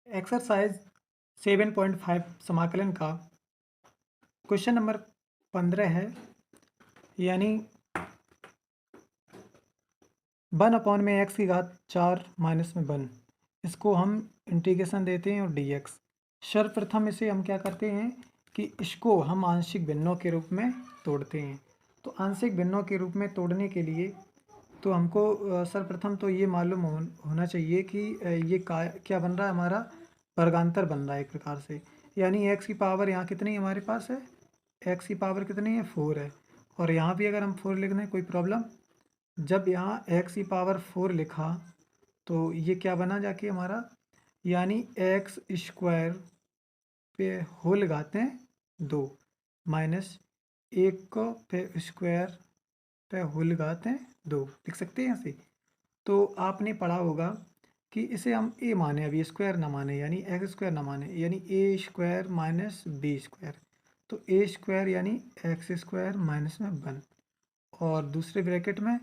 Exercise 7.5 समाकलन का question number 15 है। यानी 1/(x⁴) माइनस में 1 इसको हम इंटीग्रेशन देते हैं और dx। सर्वप्रथम इसे हम क्या करते हैं कि इसको हम आंशिक भिन्नों के रूप में तोड़ते हैं। तो आंशिक भिन्नों के रूप में तोड़ने के लिए तो हमको सर्वप्रथम तो ये मालूम होना चाहिए कि ये क्या बन रहा है, हमारा वर्गांतर बन रहा है एक प्रकार से। यानी x की पावर यहाँ कितनी हमारे पास है, x की पावर कितनी है 4 है। और यहाँ भी अगर हम 4 लिख दें कोई प्रॉब्लम, जब यहाँ x की पावर 4 लिखा तो ये क्या बना जाके हमारा, यानी x² पे होल घाते 2 माइनस 1 पे स्क्वायर पे होल घाते 2 लिख सकते हैं ऐसे। तो आपने पढ़ा होगा कि इसे हम a माने, अभी स्क्वायर ना माने, यानी x² ना माने, यानी a² माइनस b²। तो a² यानी x² माइनस में 1 और दूसरे ब्रैकेट में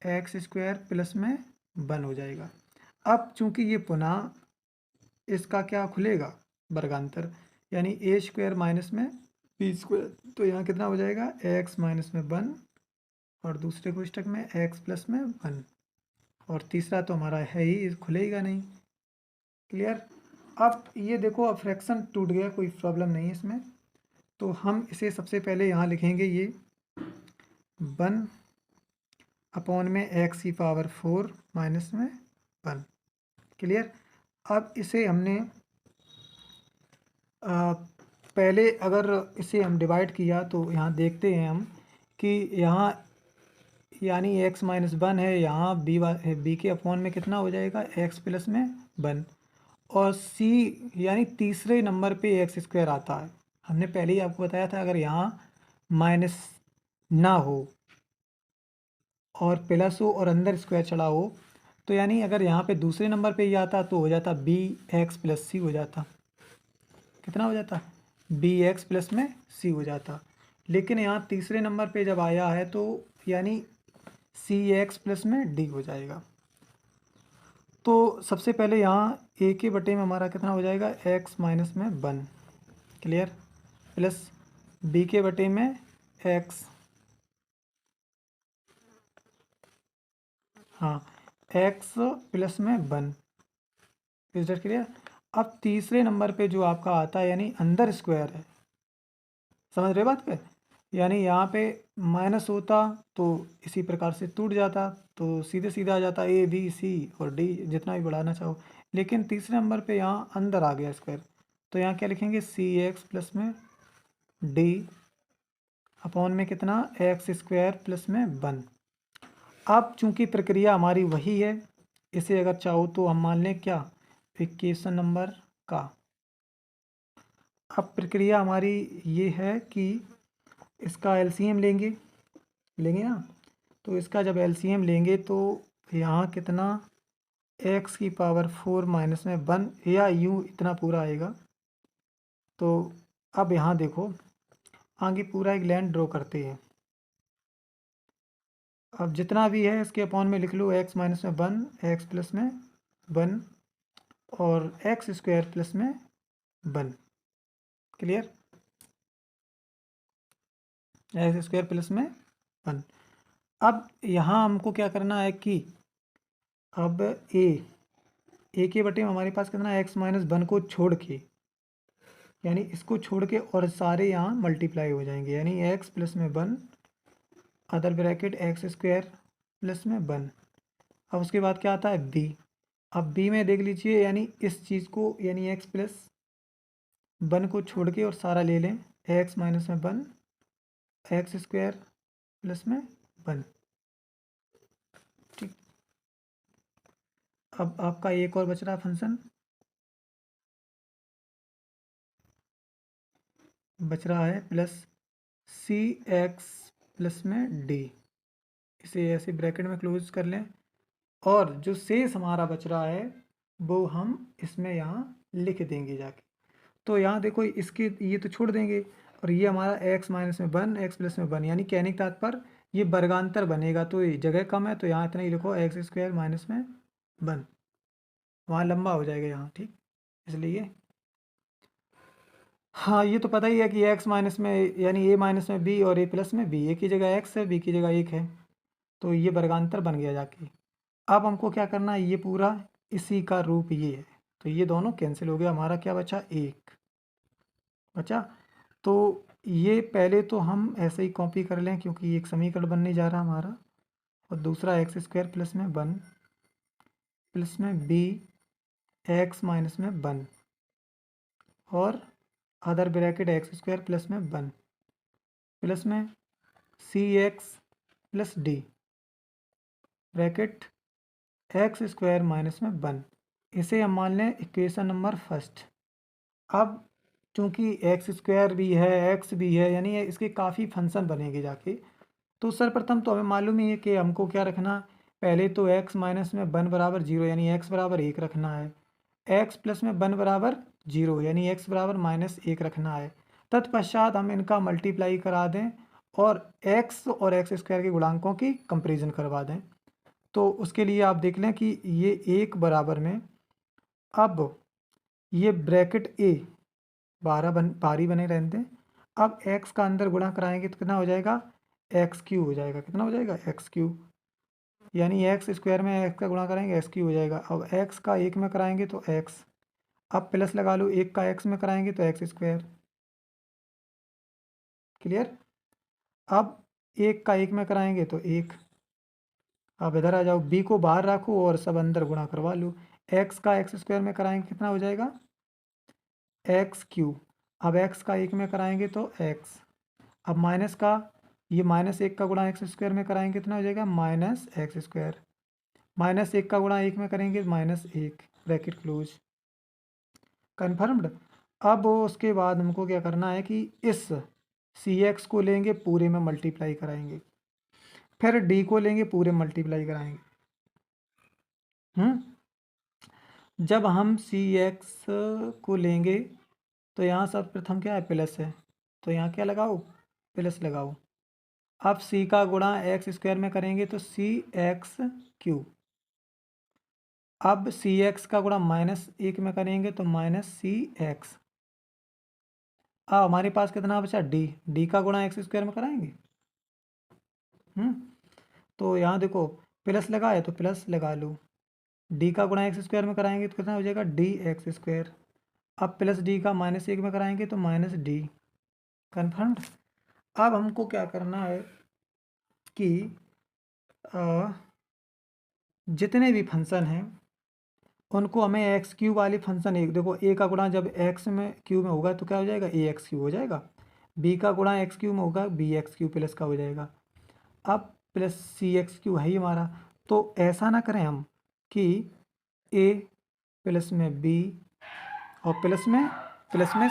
x² प्लस में 1 हो जाएगा। अब चूंकि ये पुनः इसका क्या खुलेगा, वर्गांतर, यानी a² माइनस में b²। तो यहाँ कितना हो जाएगा x माइनस में 1 और दूसरे कोष्ठक में x प्लस में 1 और तीसरा तो हमारा है ही, खुलेगा नहीं। क्लियर। अब ये देखो, अब फ्रैक्शन टूट गया, कोई प्रॉब्लम नहीं है इसमें। तो हम इसे सबसे पहले यहाँ लिखेंगे, ये 1/(x⁴) माइनस में 1। क्लियर। अब इसे हमने पहले अगर इसे हम डिवाइड किया तो यहाँ देखते हैं हम कि यहाँ यानी x माइनस 1 है, यहाँ b के अपॉन में कितना हो जाएगा x प्लस में 1 और c यानी तीसरे नंबर पे x² आता है। हमने पहले ही आपको बताया था, अगर यहाँ माइनस ना हो और प्लस हो और अंदर स्क्वायर चढ़ा हो तो यानी अगर यहाँ पे दूसरे नंबर पे ही आता तो हो जाता bx प्लस c हो जाता। कितना हो जाता, bx प्लस में c हो जाता। लेकिन यहाँ तीसरे नंबर पे जब आया है तो यानी cx प्लस में d हो जाएगा। तो सबसे पहले यहाँ a के बटे में हमारा कितना हो जाएगा x माइनस में 1। क्लियर। प्लस b के बटे में x, हाँ x प्लस में 1। Is that clear. अब तीसरे नंबर पे जो आपका आता है यानी अंदर स्क्वायर है, समझ रहे बात पे, यानी यहाँ पे माइनस होता तो इसी प्रकार से टूट जाता, तो सीधे सीधा आ जाता ए बी सी और डी, जितना भी बढ़ाना चाहो। लेकिन तीसरे नंबर पे यहाँ अंदर आ गया स्क्वायर, तो यहाँ क्या लिखेंगे cx प्लस में d अपॉन में कितना x² प्लस में 1। अब चूंकि प्रक्रिया हमारी वही है, इसे अगर चाहो तो हम मान लें क्या, इक्वेशन नंबर का। अब प्रक्रिया हमारी ये है कि इसका एलसीएम लेंगे ना। तो इसका जब एलसीएम लेंगे तो यहाँ कितना x की पावर 4 माइनस में 1 या यूँ इतना पूरा आएगा। तो अब यहाँ देखो, आगे पूरा एक लाइन ड्रॉ करते हैं। अब जितना भी है इसके अपॉन में लिख लो x माइनस में 1, x प्लस में 1 और x² प्लस में 1। क्लियर। x² प्लस में 1। अब यहाँ हमको क्या करना है कि अब a के बटे में हमारे पास कितना x माइनस 1 को छोड़ के, यानी इसको छोड़ के और सारे यहाँ मल्टीप्लाई हो जाएंगे, यानी x प्लस में 1 अदर ब्रैकेट x² प्लस में 1। अब उसके बाद क्या आता है b। अब b में देख लीजिए, यानी इस चीज़ को यानी x प्लस 1 को छोड़ के और सारा ले लें, x माइनस में 1 x² प्लस में 1। ठीक। अब आपका एक और बच रहा फंक्शन, बच रहा है प्लस cx प्लस में d। इसे ऐसे ब्रैकेट में क्लोज कर लें और जो शेष हमारा बच रहा है वो हम इसमें यहाँ लिख देंगे जाके। तो यहाँ देखो, इसके ये तो छोड़ देंगे और ये हमारा x माइनस में 1 x प्लस में 1, यानी कहने का तात्पर्य ये वर्गांतर बनेगा। तो ये जगह कम है तो यहाँ इतना ही लिखो x² माइनस में 1, वहाँ लंबा हो जाएगा यहाँ। ठीक, इसलिए हाँ, ये तो पता ही है कि एक्स माइनस में यानी ए माइनस में बी और ए प्लस में बी, ए की जगह एक्स है, बी की जगह एक है, तो ये वर्गांतर बन गया जाके। अब हमको क्या करना है, ये पूरा इसी का रूप ये है, तो ये दोनों कैंसिल हो गया, हमारा क्या बचा, एक बचा। तो ये पहले तो हम ऐसे ही कॉपी कर लें क्योंकि एक समीकरण बनने जा रहा हमारा, और दूसरा एक्स स्क्वायर प्लस में वन प्लस में बी एक्स माइनस में वन और other bracket x square plus में वन प्लस में c x plus d bracket x square minus में वन। इसे हम मान लें इक्वेशन नंबर फर्स्ट। अब चूंकि एक्स स्क्वायर भी है एक्स भी है यानी इसके काफ़ी फंक्शन बनेंगे जाके, तो सर्वप्रथम तो हमें मालूम ही है कि हमको क्या रखना, पहले तो x माइनस में वन बराबर जीरो यानी x बराबर एक रखना है, x प्लस में वन बराबर जीरो यानी x बराबर माइनस एक रखना है। तत्पश्चात हम इनका मल्टीप्लाई करा दें और x और एक्स स्क्वायर के गुणांकों की कंपेरिजन करवा दें। तो उसके लिए आप देख लें कि ये एक बराबर में, अब ये ब्रैकेट a बाहरी बने रहते हैं। अब x का अंदर गुणा कराएंगे तो कितना हो जाएगा, एक्स क्यू हो जाएगा, कितना हो जाएगा, एक्स क्यू, यानी एक्स स्क्वायर में एक्स का गुणा करेंगे एक्स क्यू हो जाएगा। अब एक्स का एक में कराएंगे तो एक्स, अब प्लस लगा लो, एक का एक्स में कराएंगे तो एक्स स्क्वायर, क्लियर। अब एक का एक में कराएंगे तो एक, अब इधर आ जाओ, बी को बाहर रखो और सब अंदर गुणा करवा लो, एक्स का एक्स स्क्वायर में कराएंगे कितना हो जाएगा, एक्स क्यू। अब एक्स का एक में कराएंगे तो एक्स, अब माइनस का, ये माइनस एक का गुणा एक्स स्क्वायर में कराएंगे कितना हो जाएगा, माइनस एक्स स्क्वायर, माइनस एक का गुणा एक में करेंगे माइनस एक, ब्रैकेट क्लोज, कन्फर्म्ड। अब उसके बाद हमको क्या करना है कि इस सी एक्स को लेंगे पूरे में मल्टीप्लाई कराएंगे, फिर डी को लेंगे पूरे मल्टीप्लाई कराएंगे। जब हम सी एक्स को लेंगे तो यहाँ सर्वप्रथम क्या है, प्लस है, तो यहाँ क्या लगाओ, प्लस लगाओ। अब सी का गुणा एक्स स्क्वायर में करेंगे तो सी एक्स क्यू, अब सी एक्स का गुणा माइनस एक में करेंगे तो माइनस सी एक्स। अब हमारे पास कितना बचा, डी, डी का गुणा एक्स स्क्वायर में कराएंगे। तो यहाँ देखो प्लस लगा है तो प्लस लगा लो, डी का गुणा एक्स स्क्वायर में कराएंगे तो कितना हो जाएगा, डी एक्स स्क्वायर। अब प्लस डी का माइनस एक में कराएंगे तो माइनस डी, कन्फर्म्ड। अब हमको क्या करना है कि जितने भी फंक्शन हैं उनको हमें एक्स क्यू वाले फंक्शन, एक देखो ए का गुणा जब एक्स में क्यू में होगा तो क्या हो जाएगा, ए एक्स क्यू हो जाएगा, बी का गुणा एक्स क्यू में होगा बी एक्स क्यू प्लस का हो जाएगा। अब प्लस सी एक्स क्यू है ही हमारा, तो ऐसा ना करें हम कि ए प्लस में बी और प्लस में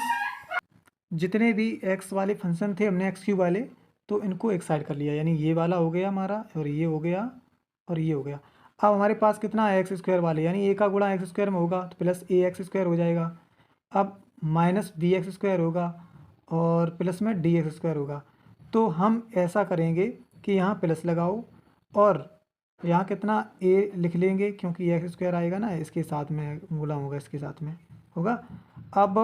जितने भी एक्स वाले फंक्शन थे हमने एक्स क्यू वाले, तो इनको एक साइड कर लिया, यानी ये वाला हो गया हमारा और ये हो गया और ये हो गया। अब हमारे पास कितना है, एक्स स्क्वायर वाले, यानी ए का गुणा एक्स स्क्वायर में होगा तो प्लस ए एक्स स्क्वायर हो जाएगा। अब माइनस बी एक्स स्क्वायर होगा और प्लस में डी एक्स स्क्वायर होगा। तो हम ऐसा करेंगे कि यहाँ प्लस लगाओ और यहाँ कितना ए लिख लेंगे क्योंकि एक्स स्क्वायर आएगा ना, इसके साथ में गुणा होगा, इसके साथ में होगा। अब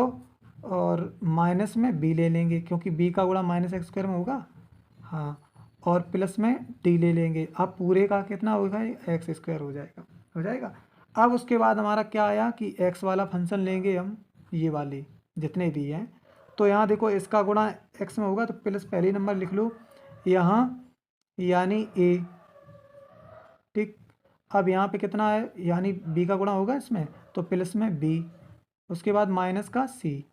और माइनस में बी ले लेंगे क्योंकि बी का गुणा माइनस एक्स स्क्वायर में होगा, हाँ, और प्लस में डी ले लेंगे। अब पूरे का कितना होगा, एक्स स्क्वायर हो जाएगा। अब उसके बाद हमारा क्या आया कि एक्स वाला फंक्शन लेंगे हम, ये वाले जितने भी हैं, तो यहाँ देखो इसका गुणा एक्स में होगा तो प्लस पहले नंबर लिख लो यहाँ, यानी ए, ठीक। अब यहाँ पे कितना है, यानी बी का गुणा होगा इसमें तो प्लस में बी, उसके बाद माइनस का सी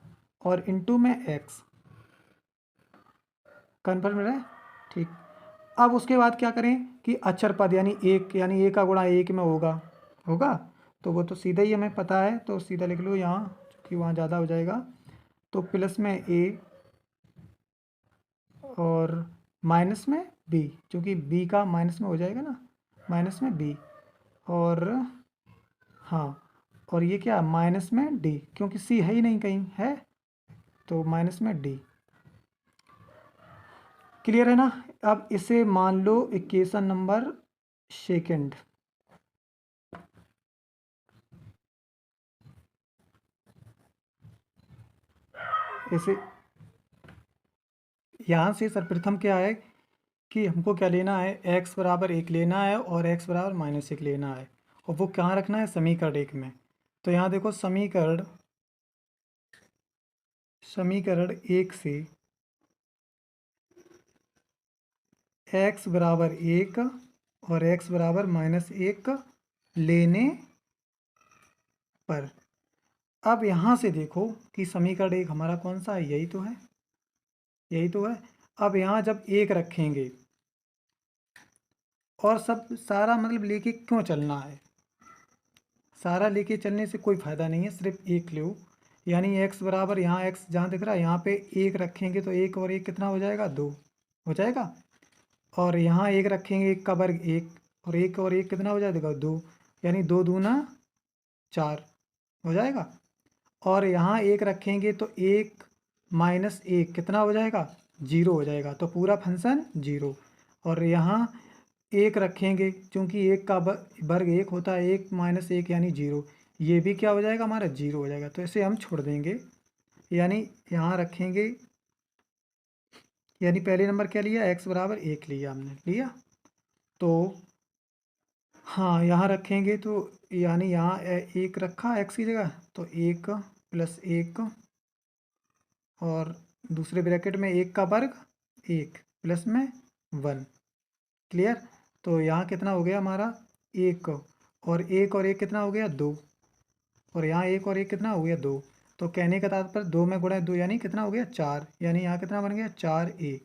और इनटू में एक्स, कन्फर्म है, ठीक। अब उसके बाद क्या करें कि अक्षर पद यानी एक, यानी ए का गुणा एक में होगा तो वो तो सीधा ही हमें पता है, तो सीधा लिख लो यहाँ क्योंकि वहाँ ज़्यादा हो जाएगा, तो प्लस में ए और माइनस में बी, क्योंकि बी का माइनस में हो जाएगा ना, माइनस में बी और हाँ, और ये क्या माइनस में डी, क्योंकि सी है ही नहीं कहीं है, तो माइनस में डी, क्लियर है ना। अब इसे मान लो इक्वेशन नंबर सेकंड। इसे यहाँ से सर्वप्रथम क्या है कि हमको क्या लेना है, x बराबर 1 लेना है और x बराबर -1 लेना है, और वो कहाँ रखना है, समीकरण 1 में। तो यहाँ देखो समीकरण 1 से x बराबर 1 और x बराबर -1 लेने पर, अब यहाँ से देखो कि समीकरण 1 हमारा कौन सा है, यही तो है, यही तो है। अब यहाँ जब 1 रखेंगे, और सब सारा मतलब लेके क्यों चलना है, सारा लेके चलने से कोई फ़ायदा नहीं है, सिर्फ 1 लो। यानी x बराबर, यहाँ x जहाँ दिख रहा है यहाँ पे 1 रखेंगे तो 1 और 1 कितना हो जाएगा, 2 हो जाएगा। और यहाँ 1 रखेंगे, 1 का वर्ग 1, और 1 और 1 कितना हो जाएगा, 2, यानी 2 दूना 4 हो जाएगा। और यहाँ 1 रखेंगे तो 1 माइनस 1 कितना हो जाएगा, 0 हो जाएगा, तो पूरा फंक्शन 0। और यहाँ 1 रखेंगे, क्योंकि 1 का वर्ग 1 होता है, 1 माइनस 1 यानी 0, ये भी क्या हो जाएगा, हमारा 0 हो जाएगा। तो इसे हम छोड़ देंगे, यानी यहाँ रखेंगे, यानी पहले नंबर क्या लिया, x बराबर 1 लिया हमने, लिया। तो हाँ यहाँ रखेंगे तो यानी यहाँ 1 रखा x की जगह, तो 1 प्लस 1 और दूसरे ब्रैकेट में 1 का वर्ग 1 प्लस में 1, क्लियर। तो यहाँ कितना हो गया हमारा, 1 और 1 और 1 कितना हो गया, 2, और यहाँ 1 और 1 कितना हो गया, 2। तो कहने का तात्पर्य 2 में गुणा 2 यानी कितना हो गया, 4, यानी यहाँ कितना बन गया, 4a।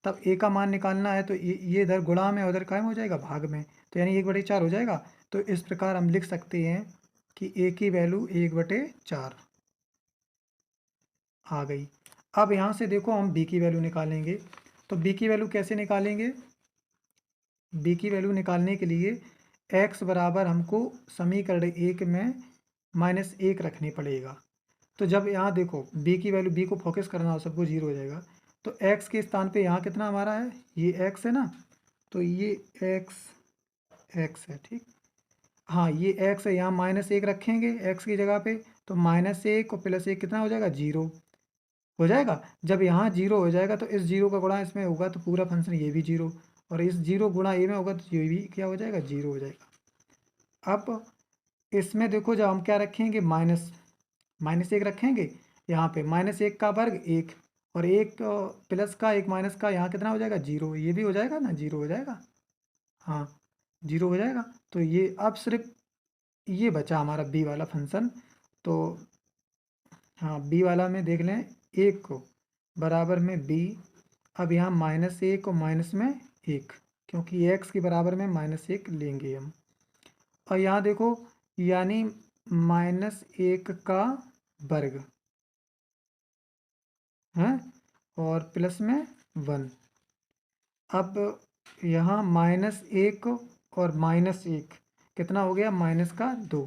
तब a का मान निकालना है, तो ये इधर गुणा में उधर कायम हो जाएगा भाग में, तो यानी 1/4 हो जाएगा। तो इस प्रकार हम लिख सकते हैं कि a की वैल्यू 1/4 आ गई। अब यहाँ से देखो हम b की वैल्यू निकालेंगे, तो b की वैल्यू कैसे निकालेंगे, b की वैल्यू निकालने के लिए x बराबर हमको समीकरण 1 में -1 रखनी पड़ेगा। तो जब यहाँ देखो b की वैल्यू, b को फोकस करना हो, सबको 0 हो जाएगा, तो x के स्थान पे यहाँ कितना हमारा है, ये x है ना, तो ये x है, ठीक। हाँ ये x है, यहाँ -1 रखेंगे x की जगह पे, तो -1 और +1 कितना हो जाएगा, 0 हो जाएगा। जब यहाँ 0 हो जाएगा तो इस 0 का गुणा इसमें होगा तो पूरा फंक्शन ये भी 0, और इस 0 गुणा ए में होगा तो ये भी क्या हो जाएगा, 0 हो जाएगा। अब इसमें देखो जब हम क्या रखेंगे, -1 रखेंगे, यहाँ पे -1 का वर्ग 1, और 1 प्लस का 1 माइनस का, यहाँ कितना हो जाएगा, 0, ये भी हो जाएगा ना, 0 हो जाएगा, हाँ 0 हो जाएगा। तो ये अब सिर्फ ये बचा हमारा बी वाला फंक्शन। तो हाँ बी वाला में देख लें, 1 को बराबर में b, अब यहाँ -1 और माइनस में 1, क्योंकि x के बराबर में -1 लेंगे हम। और यहाँ देखो यानी -1 का वर्ग है और प्लस में 1। अब यहाँ -1 और -1 कितना हो गया, -2,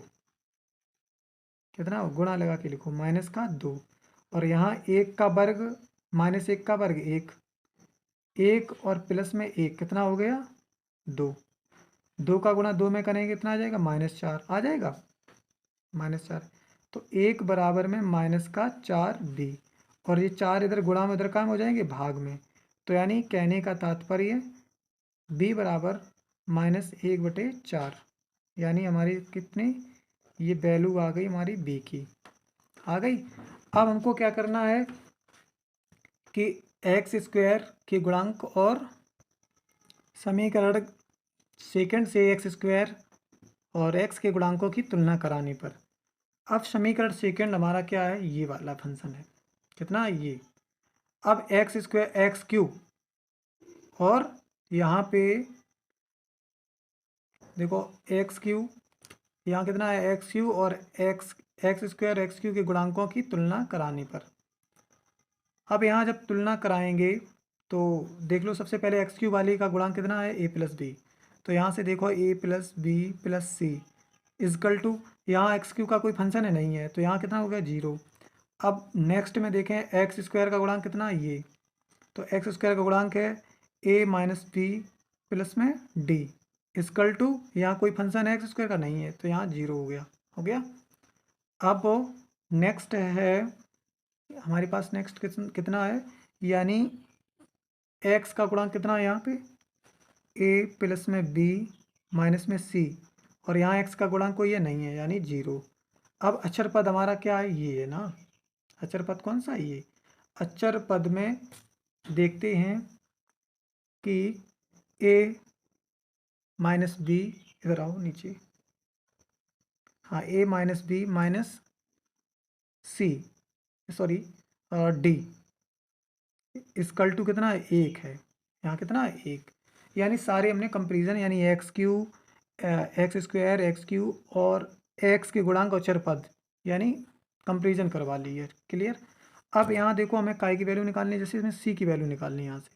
कितना गुणा लगा के लिखो, -2। और यहाँ 1 का वर्ग, -1 का वर्ग 1, 1 और प्लस में 1 कितना हो गया, 2, 2 का गुणा 2 में करेंगे कितना आ जाएगा, -4 आ जाएगा, -4। तो 1 बराबर में -4b, और ये 4 इधर गुणा में उधर काम हो जाएंगे भाग में। तो यानी कहने का तात्पर्य b बराबर -1/4, यानी हमारी कितनी, ये वैल्यू आ गई हमारी b की, आ गई। अब हमको क्या करना है कि x² के गुणांक और समीकरण सेकंड से x² और x के गुणांकों की तुलना कराने पर, अब समीकरण सेकंड हमारा क्या है, ये वाला फंक्शन है, कितना ये। अब x² और यहाँ पे देखो x3, यहाँ कितना है, x3 और x² के गुणांकों की तुलना कराने पर। अब यहाँ जब तुलना कराएंगे तो देख लो, सबसे पहले x³ वाले का गुणांक कितना है, a+b। तो यहाँ से देखो a+b+c इजकल टू, यहाँ x³ का कोई फंक्शन है नहीं है, तो यहाँ कितना हो गया, 0। अब नेक्स्ट में देखें x² का गुणांक कितना है, ये, तो x² का गुणांक है a-b प्लस में d इजकल टू, यहाँ कोई फंक्शन है x² का नहीं है, तो यहाँ 0 हो गया, हो गया। अब नेक्स्ट है हमारे पास नेक्स्ट कितना है, यानी x का गुणांक कितना है यहाँ पे, a प्लस में b माइनस में c, और यहाँ x का गुणांक कोई ये नहीं है यानी 0। अब अचर पद हमारा क्या है, ये है ना, अचर पद कौन सा है ये। अचर पद में देखते हैं कि a माइनस बी, इधर आओ नीचे, हाँ a minus B minus C, sorry D equal to कितना है, 1 है। यहाँ कितना है, 1। यानी सारे हमने कंपेरिजन यानी x Q, x square, x Q और एक्स के गुणांक और चर पद यानी कंपेरिजन करवा ली है। क्लियर। अब यहाँ देखो हमें काय की वैल्यू निकालनी है, जैसे इसमें सी की वैल्यू निकालनी है। यहाँ से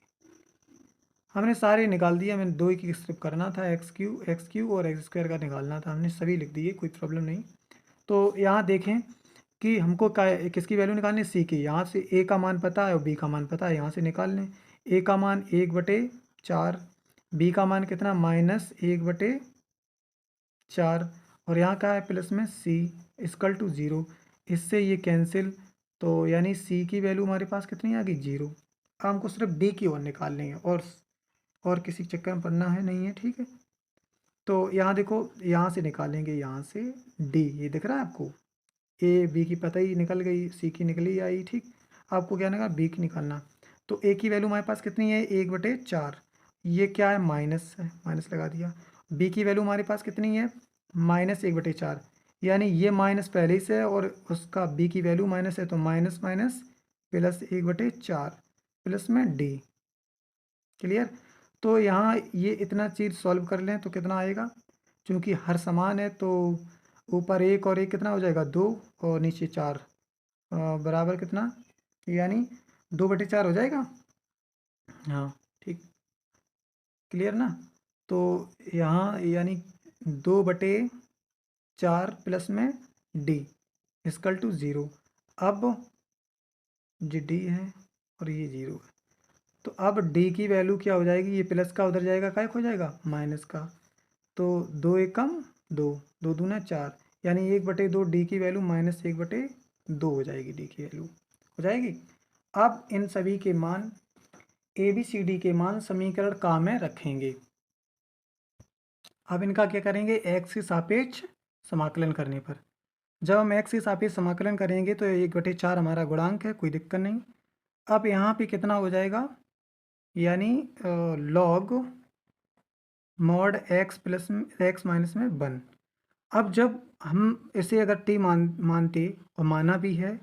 हमने सारे निकाल दिए, हमें दो ही की स्ट्रिप करना था, एक्स क्यू और एक्स स्क्वायर का निकालना था, हमने सभी लिख दिए, कोई प्रॉब्लम नहीं। तो यहाँ देखें कि हमको किसकी वैल्यू निकालनी है, सी की। यहाँ से ए का मान पता है और बी का मान पता है, यहाँ से निकाल लें। ए का मान 1/4, बी का मान कितना -1/4, और यहाँ का है प्लस में सी इक्वल टू 0। इससे ये कैंसिल, तो यानी सी की वैल्यू हमारे पास कितनी आ गई, 0। अब हमको सिर्फ डी की ओर निकालनी है और किसी चक्कर में पढ़ना है नहीं है, ठीक है। तो यहाँ देखो, यहाँ से निकालेंगे, यहाँ से डी, ये दिख रहा है आपको, ए बी की पता ही निकल गई, सी की निकली आई, ठीक। आपको क्या निकालना, बी की निकालना। तो ए की वैल्यू हमारे पास कितनी है, 1/4, ये क्या है, माइनस है, माइनस लगा दिया। बी की वैल्यू हमारे पास कितनी है, -1/4, यानी ये माइनस पहले ही से है और उसका बी की वैल्यू माइनस है, तो माइनस माइनस प्लस 1/4 प्लस में डी। क्लियर। तो यहाँ ये इतना चीज़ सॉल्व कर लें तो कितना आएगा, क्योंकि हर समान है तो ऊपर 1 और 1 कितना हो जाएगा, 2, और नीचे 4, बराबर कितना, यानी 2/4 हो जाएगा। हाँ ठीक, क्लियर ना। तो यहाँ यानी 2/4 प्लस में डी इक्वल टू 0। अब जी डी है और ये 0 है, तो अब डी की वैल्यू क्या हो जाएगी, ये प्लस का उधर जाएगा, काय हो जाएगा, माइनस का। तो 2 एकम 2, 2 दूना 4, यानी 1/2 डी की वैल्यू -1/2 हो जाएगी, डी की वैल्यू हो जाएगी। अब इन सभी के मान ए बी सी डी के मान समीकरण का में रखेंगे। अब इनका क्या करेंगे, एक्स के सापेक्ष समाकलन करने पर, जब हम एक्स के सापेक्ष समाकलन करेंगे तो 1/4 हमारा गुणांक है, कोई दिक्कत नहीं। अब यहाँ पे कितना हो जाएगा, यानी log mod x plus x minus में 1। अब जब हम इसे अगर टी मानते और माना भी है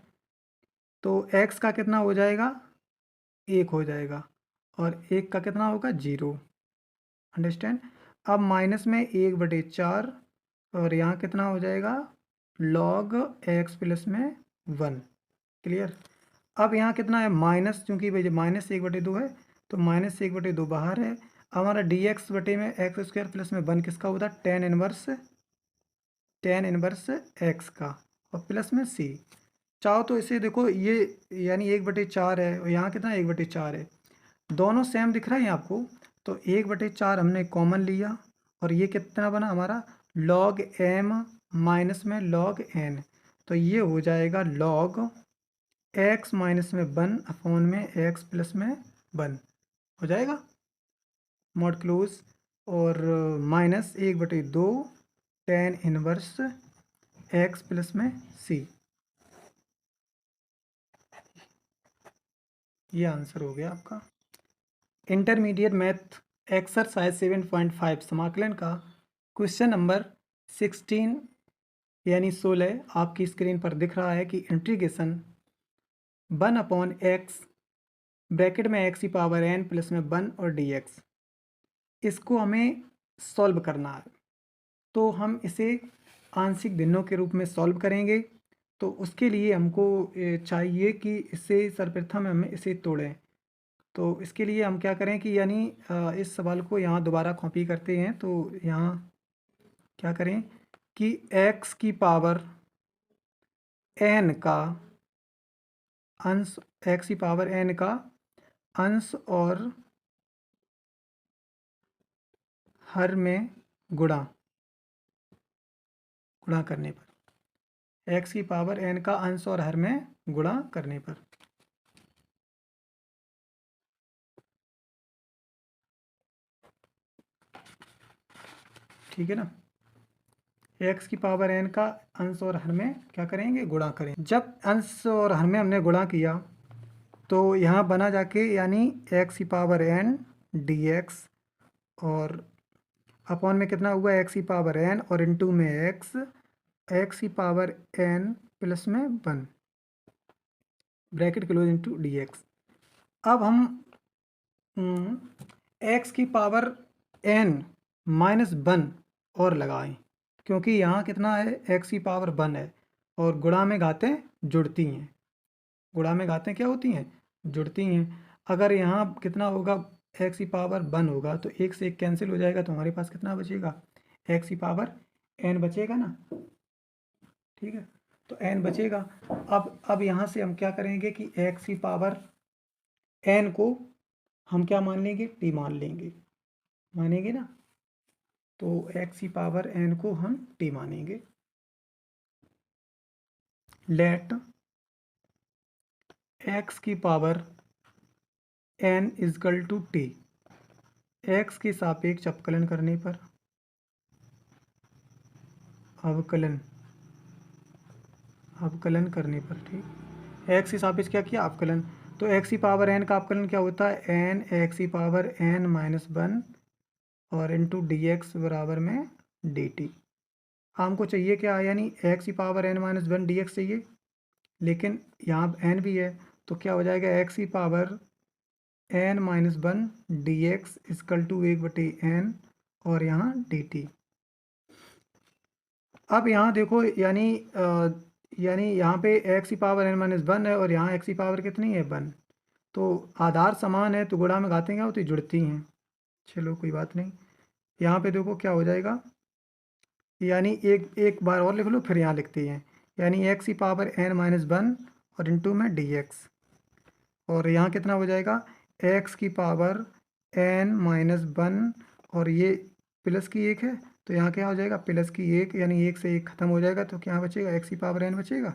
तो x का कितना हो जाएगा, 1 हो जाएगा, और 1 का कितना होगा, 0। अंडरस्टैंड। अब माइनस में 1/4 और यहाँ कितना हो जाएगा, log x प्लस में 1। क्लियर। अब यहाँ कितना है, माइनस, क्योंकि भाई -1/2 है तो -1/2 बाहर है। हमारा dx बटे में एक्स स्क्वायर प्लस में 1 किसका होता है, tan इनवर्स x का, और प्लस में c। चाहो तो इसे देखो, ये यानी 1/4 है और यहाँ कितना 1/4 है, दोनों सेम दिख रहा है आपको, तो 1/4 हमने कॉमन लिया और ये कितना बना हमारा, log m माइनस में log n, तो ये हो जाएगा log x माइनस में 1 अपॉन में x प्लस में 1 हो जाएगा, मॉड क्लोज, और -1/2 tan इनवर्स x प्लस में c। ये आंसर हो गया आपका। इंटरमीडिएट मैथ एक्सरसाइज 7.5 समाकलन का क्वेश्चन नंबर 16 यानी 16 आपकी स्क्रीन पर दिख रहा है कि इंटीग्रेशन 1/x ब्रैकेट में x⁴n प्लस में 1 और dx, इसको हमें सॉल्व करना है। तो हम इसे आंशिक भिन्नों के रूप में सॉल्व करेंगे। तो उसके लिए हमको चाहिए कि इसे सर्वप्रथम हमें इसे तोड़ें। तो इसके लिए हम क्या करें कि यानी इस सवाल को यहाँ दोबारा कॉपी करते हैं। तो यहाँ क्या करें कि x की पावर n का अंश, x की पावर n का अंश और हर में गुणा करने पर, x की पावर n का अंश और हर में गुणा करने पर। ठीक है ना। x की पावर n का अंश और हर में क्या करेंगे, गुणा करें। जब अंश और हर में हमने गुणा किया तो यहाँ बना जाके यानी x की पावर n dx और अपॉन में कितना हुआ x की पावर n और इनटू में x की पावर n प्लस में 1 ब्रैकेट क्लोज इनटू dx। अब हम x की पावर n माइनस 1 और लगाएं, क्योंकि यहाँ कितना है, x की पावर 1 है और गुणा में घातें जुड़ती हैं। गुणा में घातें क्या होती हैं, जुड़ती हैं। अगर यहाँ कितना होगा, x की पावर 1 होगा तो एक से एक कैंसिल हो जाएगा, तो हमारे पास कितना बचेगा, x की पावर n बचेगा ना। ठीक है, तो n बचेगा। अब यहाँ से हम क्या करेंगे कि x की पावर n को हम क्या मान लेंगे, t मान लेंगे, मानेंगे ना। तो x की पावर n को हम t मानेंगे। लेट x की power n equal to t, x के सापेक्ष अवकलन करने पर, अवकलन करने पर, ठीक, x के सापेक्ष क्या किया, अवकलन। तो x की पावर n का अवकलन क्या होता है, n x की पावर n माइनस 1 और इंटू डी एक्स बराबर में डी टी। हमको चाहिए क्या, यानी x की power n minus 1 D x चाहिए, लेकिन यहाँ n भी है, तो क्या हो जाएगा, x की power n minus 1 D X equal to 1/n और यहाँ डी टी। अब यहाँ देखो यानी यहाँ पे x की पावर n माइनस 1 है और यहाँ x की पावर कितनी है, 1। तो आधार समान है तो गुणा में घातें क्या होती, जुड़ती हैं। चलो कोई बात नहीं। यहाँ पे देखो क्या हो जाएगा, यानी एक बार और लिख लो फिर यहाँ लिखते हैं, यानी x की पावर n माइनस 1 और इंटू में dx, और यहाँ कितना हो जाएगा, x की पावर n माइनस 1 और ये प्लस की 1 है, तो यहाँ क्या हो जाएगा, प्लस की 1, यानी 1 से 1 खत्म हो जाएगा, तो क्या बचेगा, x की पावर n बचेगा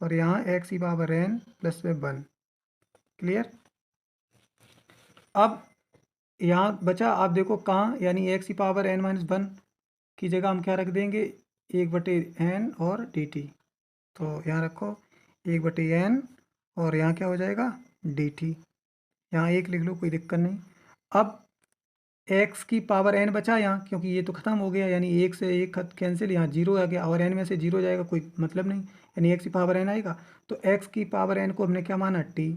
और यहाँ x की पावर n प्लस में 1। क्लियर। अब यहाँ बचा, आप देखो कहाँ, यानी x की पावर n माइनस 1 की जगह हम क्या रख देंगे, 1/n और dt। तो यहाँ रखो 1/n और यहाँ क्या हो जाएगा, dt। यहाँ 1 लिख लो, कोई दिक्कत नहीं। अब x की पावर n बचा यहाँ, क्योंकि ये तो ख़त्म हो गया, यानी 1 से 1 कैंसिल, यहाँ 0 आ गया और n में से 0 जाएगा, कोई मतलब नहीं, यानी x की पावर n आएगा। तो x की पावर n को हमने क्या माना, t।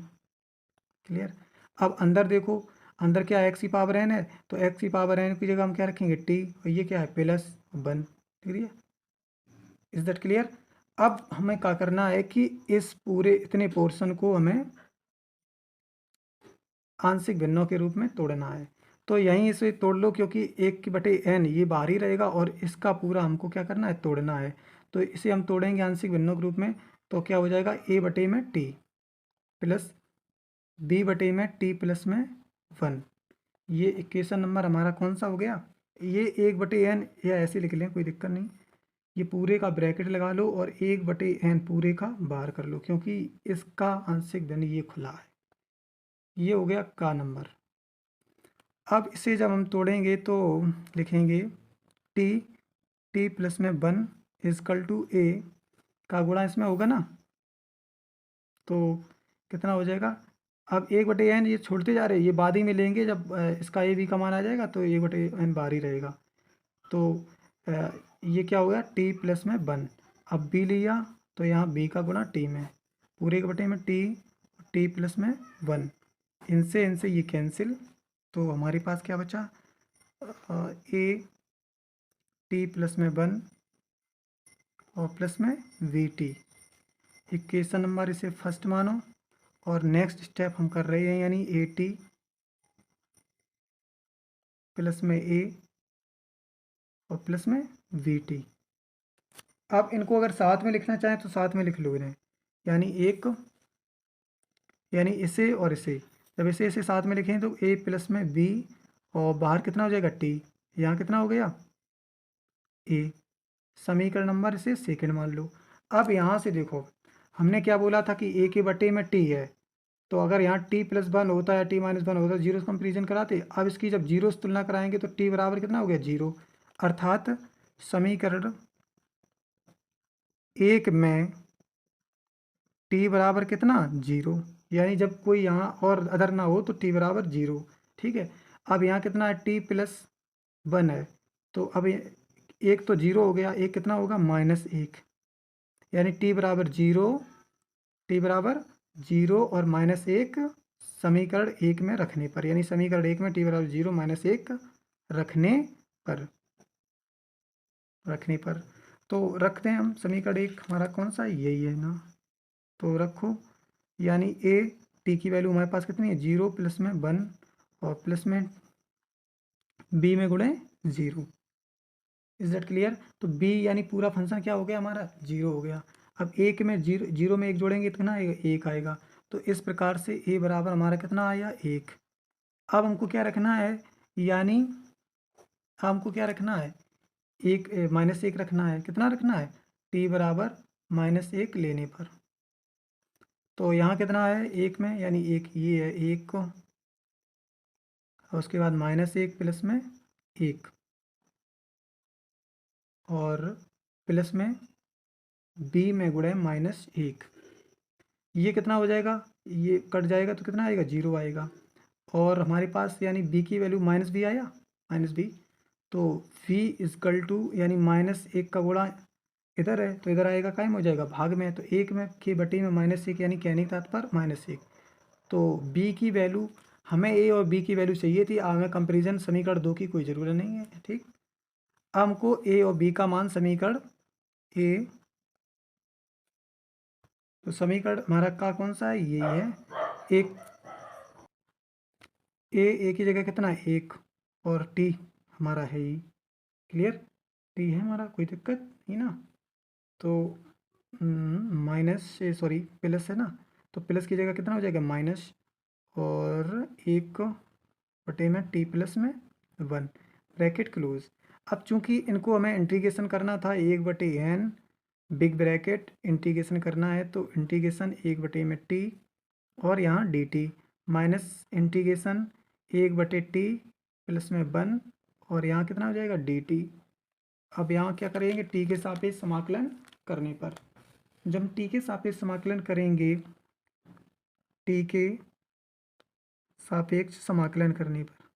क्लियर। अब अंदर देखो, अंदर क्या x की पावर n है, तो x की पावर n की जगह हम क्या रखेंगे, t, और ये क्या है, प्लस 1। ठीक है, इज दैट क्लियर। अब हमें क्या करना है कि इस पूरे इतने पोर्शन को हमें आंशिक भिन्नों के रूप में तोड़ना है। तो यहीं इसे तोड़ लो, क्योंकि 1/n ये बाहर ही रहेगा और इसका पूरा हमको क्या करना है, तोड़ना है। तो इसे हम तोड़ेंगे आंशिक भिन्नों के रूप में, तो क्या हो जाएगा, a में t प्लस b में t प्लस में 1। ये इक्वेशन नंबर हमारा कौन सा हो गया, ये 1/n, या ऐसे लिख लें, कोई दिक्कत नहीं। ये पूरे का ब्रैकेट लगा लो और 1/n पूरे का बाहर कर लो, क्योंकि इसका आंशिक भिन्न ये खुला है। ये हो गया का नंबर। अब इसे जब हम तोड़ेंगे तो लिखेंगे t प्लस में 1 इजकल टू a का गुणा इसमें होगा ना, तो कितना हो जाएगा। अब 1/n ये छोड़ते जा रहे हैं, ये बाद ही में लेंगे, जब इसका a b का मान आ जाएगा तो 1/n बाहर ही रहेगा। तो ये क्या हो गया, t प्लस में 1। अब b लिया तो यहाँ b का गुणा t में, पूरे के बटे में t प्लस में 1, इनसे ये कैंसिल, तो हमारे पास क्या बचा, a t प्लस में 1 और प्लस में वी टी। इक्वेशन नंबर इसे फर्स्ट मानो और नेक्स्ट स्टेप हम कर रहे हैं, यानी ए टी प्लस में a और प्लस में वी टी। अब इनको अगर साथ में लिखना चाहें तो साथ में लिख लो इन्हें, यानी इसे और इसे, जब इसे साथ में लिखें तो a प्लस में b और बाहर कितना हो जाएगा t, यहाँ कितना हो गया a। समीकरण नंबर इसे सेकंड मान लो। अब यहाँ से देखो, हमने क्या बोला था कि a के बटे में t है, तो अगर यहाँ t+1 होता है, t-1 होता है, जीरो से कंपेरिजन कराते। अब इसकी जब जीरो से तुलना कराएंगे तो t बराबर कितना हो गया, 0। अर्थात समीकरण 1 में t बराबर कितना, 0। यानी जब कोई यहाँ और अदर ना हो तो t बराबर 0। ठीक है। अब यहाँ कितना है, t+1 है, तो अब एक तो 0 हो गया, एक कितना होगा, -1। यानी t बराबर 0, t बराबर 0 और -1 समीकरण 1 में रखने पर, यानी समीकरण 1 में t बराबर 0 -1 रखने पर तो रखते हैं हम। समीकरण 1 हमारा कौन सा है, यही है ना, तो रखो। यानी a t की वैल्यू हमारे पास कितनी है, 0 प्लस में 1 और प्लस में b में गुणे 0। Is that clear. तो b यानी पूरा फंक्शन क्या हो गया हमारा, 0 हो गया। अब एक में जीरो में एक जोड़ेंगे तो कितना आएगा, 1 आएगा। तो इस प्रकार से a बराबर हमारा कितना आया, 1। अब हमको क्या रखना है, यानी हमको क्या रखना है, एक -1 रखना है। कितना रखना है, t बराबर -1 लेने पर। तो यहाँ कितना है, 1 में, यानी एक ये है 1 को, और उसके बाद -1 प्लस में 1 और प्लस में b में गुणे -1। ये कितना हो जाएगा, ये कट जाएगा तो कितना आएगा, 0 आएगा। और हमारे पास यानी b की वैल्यू -b आया, -b। तो v इजकल टू, यानी -1 का गुणा इधर है तो इधर आएगा, कायम हो जाएगा भाग में। तो 1 में के बटे में -1, यानी कहने का तात्पर्य -1। तो b की वैल्यू, हमें a और b की वैल्यू चाहिए थी, हमें कंपेरिजन समीकरण 2 की कोई ज़रूरत नहीं है। ठीक। अब हमको a और b का मान समीकरण a, तो समीकरण हमारा का कौन सा है, यही है। एक ए की जगह कितना है, 1 और टी हमारा है ही, क्लियर। टी है हमारा, कोई दिक्कत नहीं ना। तो माइनस, सॉरी प्लस है ना, तो प्लस की जगह कितना हो जाएगा, माइनस और 1 बटे में t+1 ब्रैकेट क्लोज। अब चूंकि इनको हमें इंटीग्रेशन करना था, 1/n बिग ब्रैकेट इंटीग्रेशन करना है, तो इंटीग्रेशन 1/t और यहाँ dt minus integration 1/t plus में 1 और यहाँ कितना हो जाएगा, dt। अब यहाँ क्या करेंगे, t के सापेक्ष समाकलन करने पर, जब हम t के सापेक्ष समाकलन करेंगे, t के सापेक्ष समाकलन करने पर,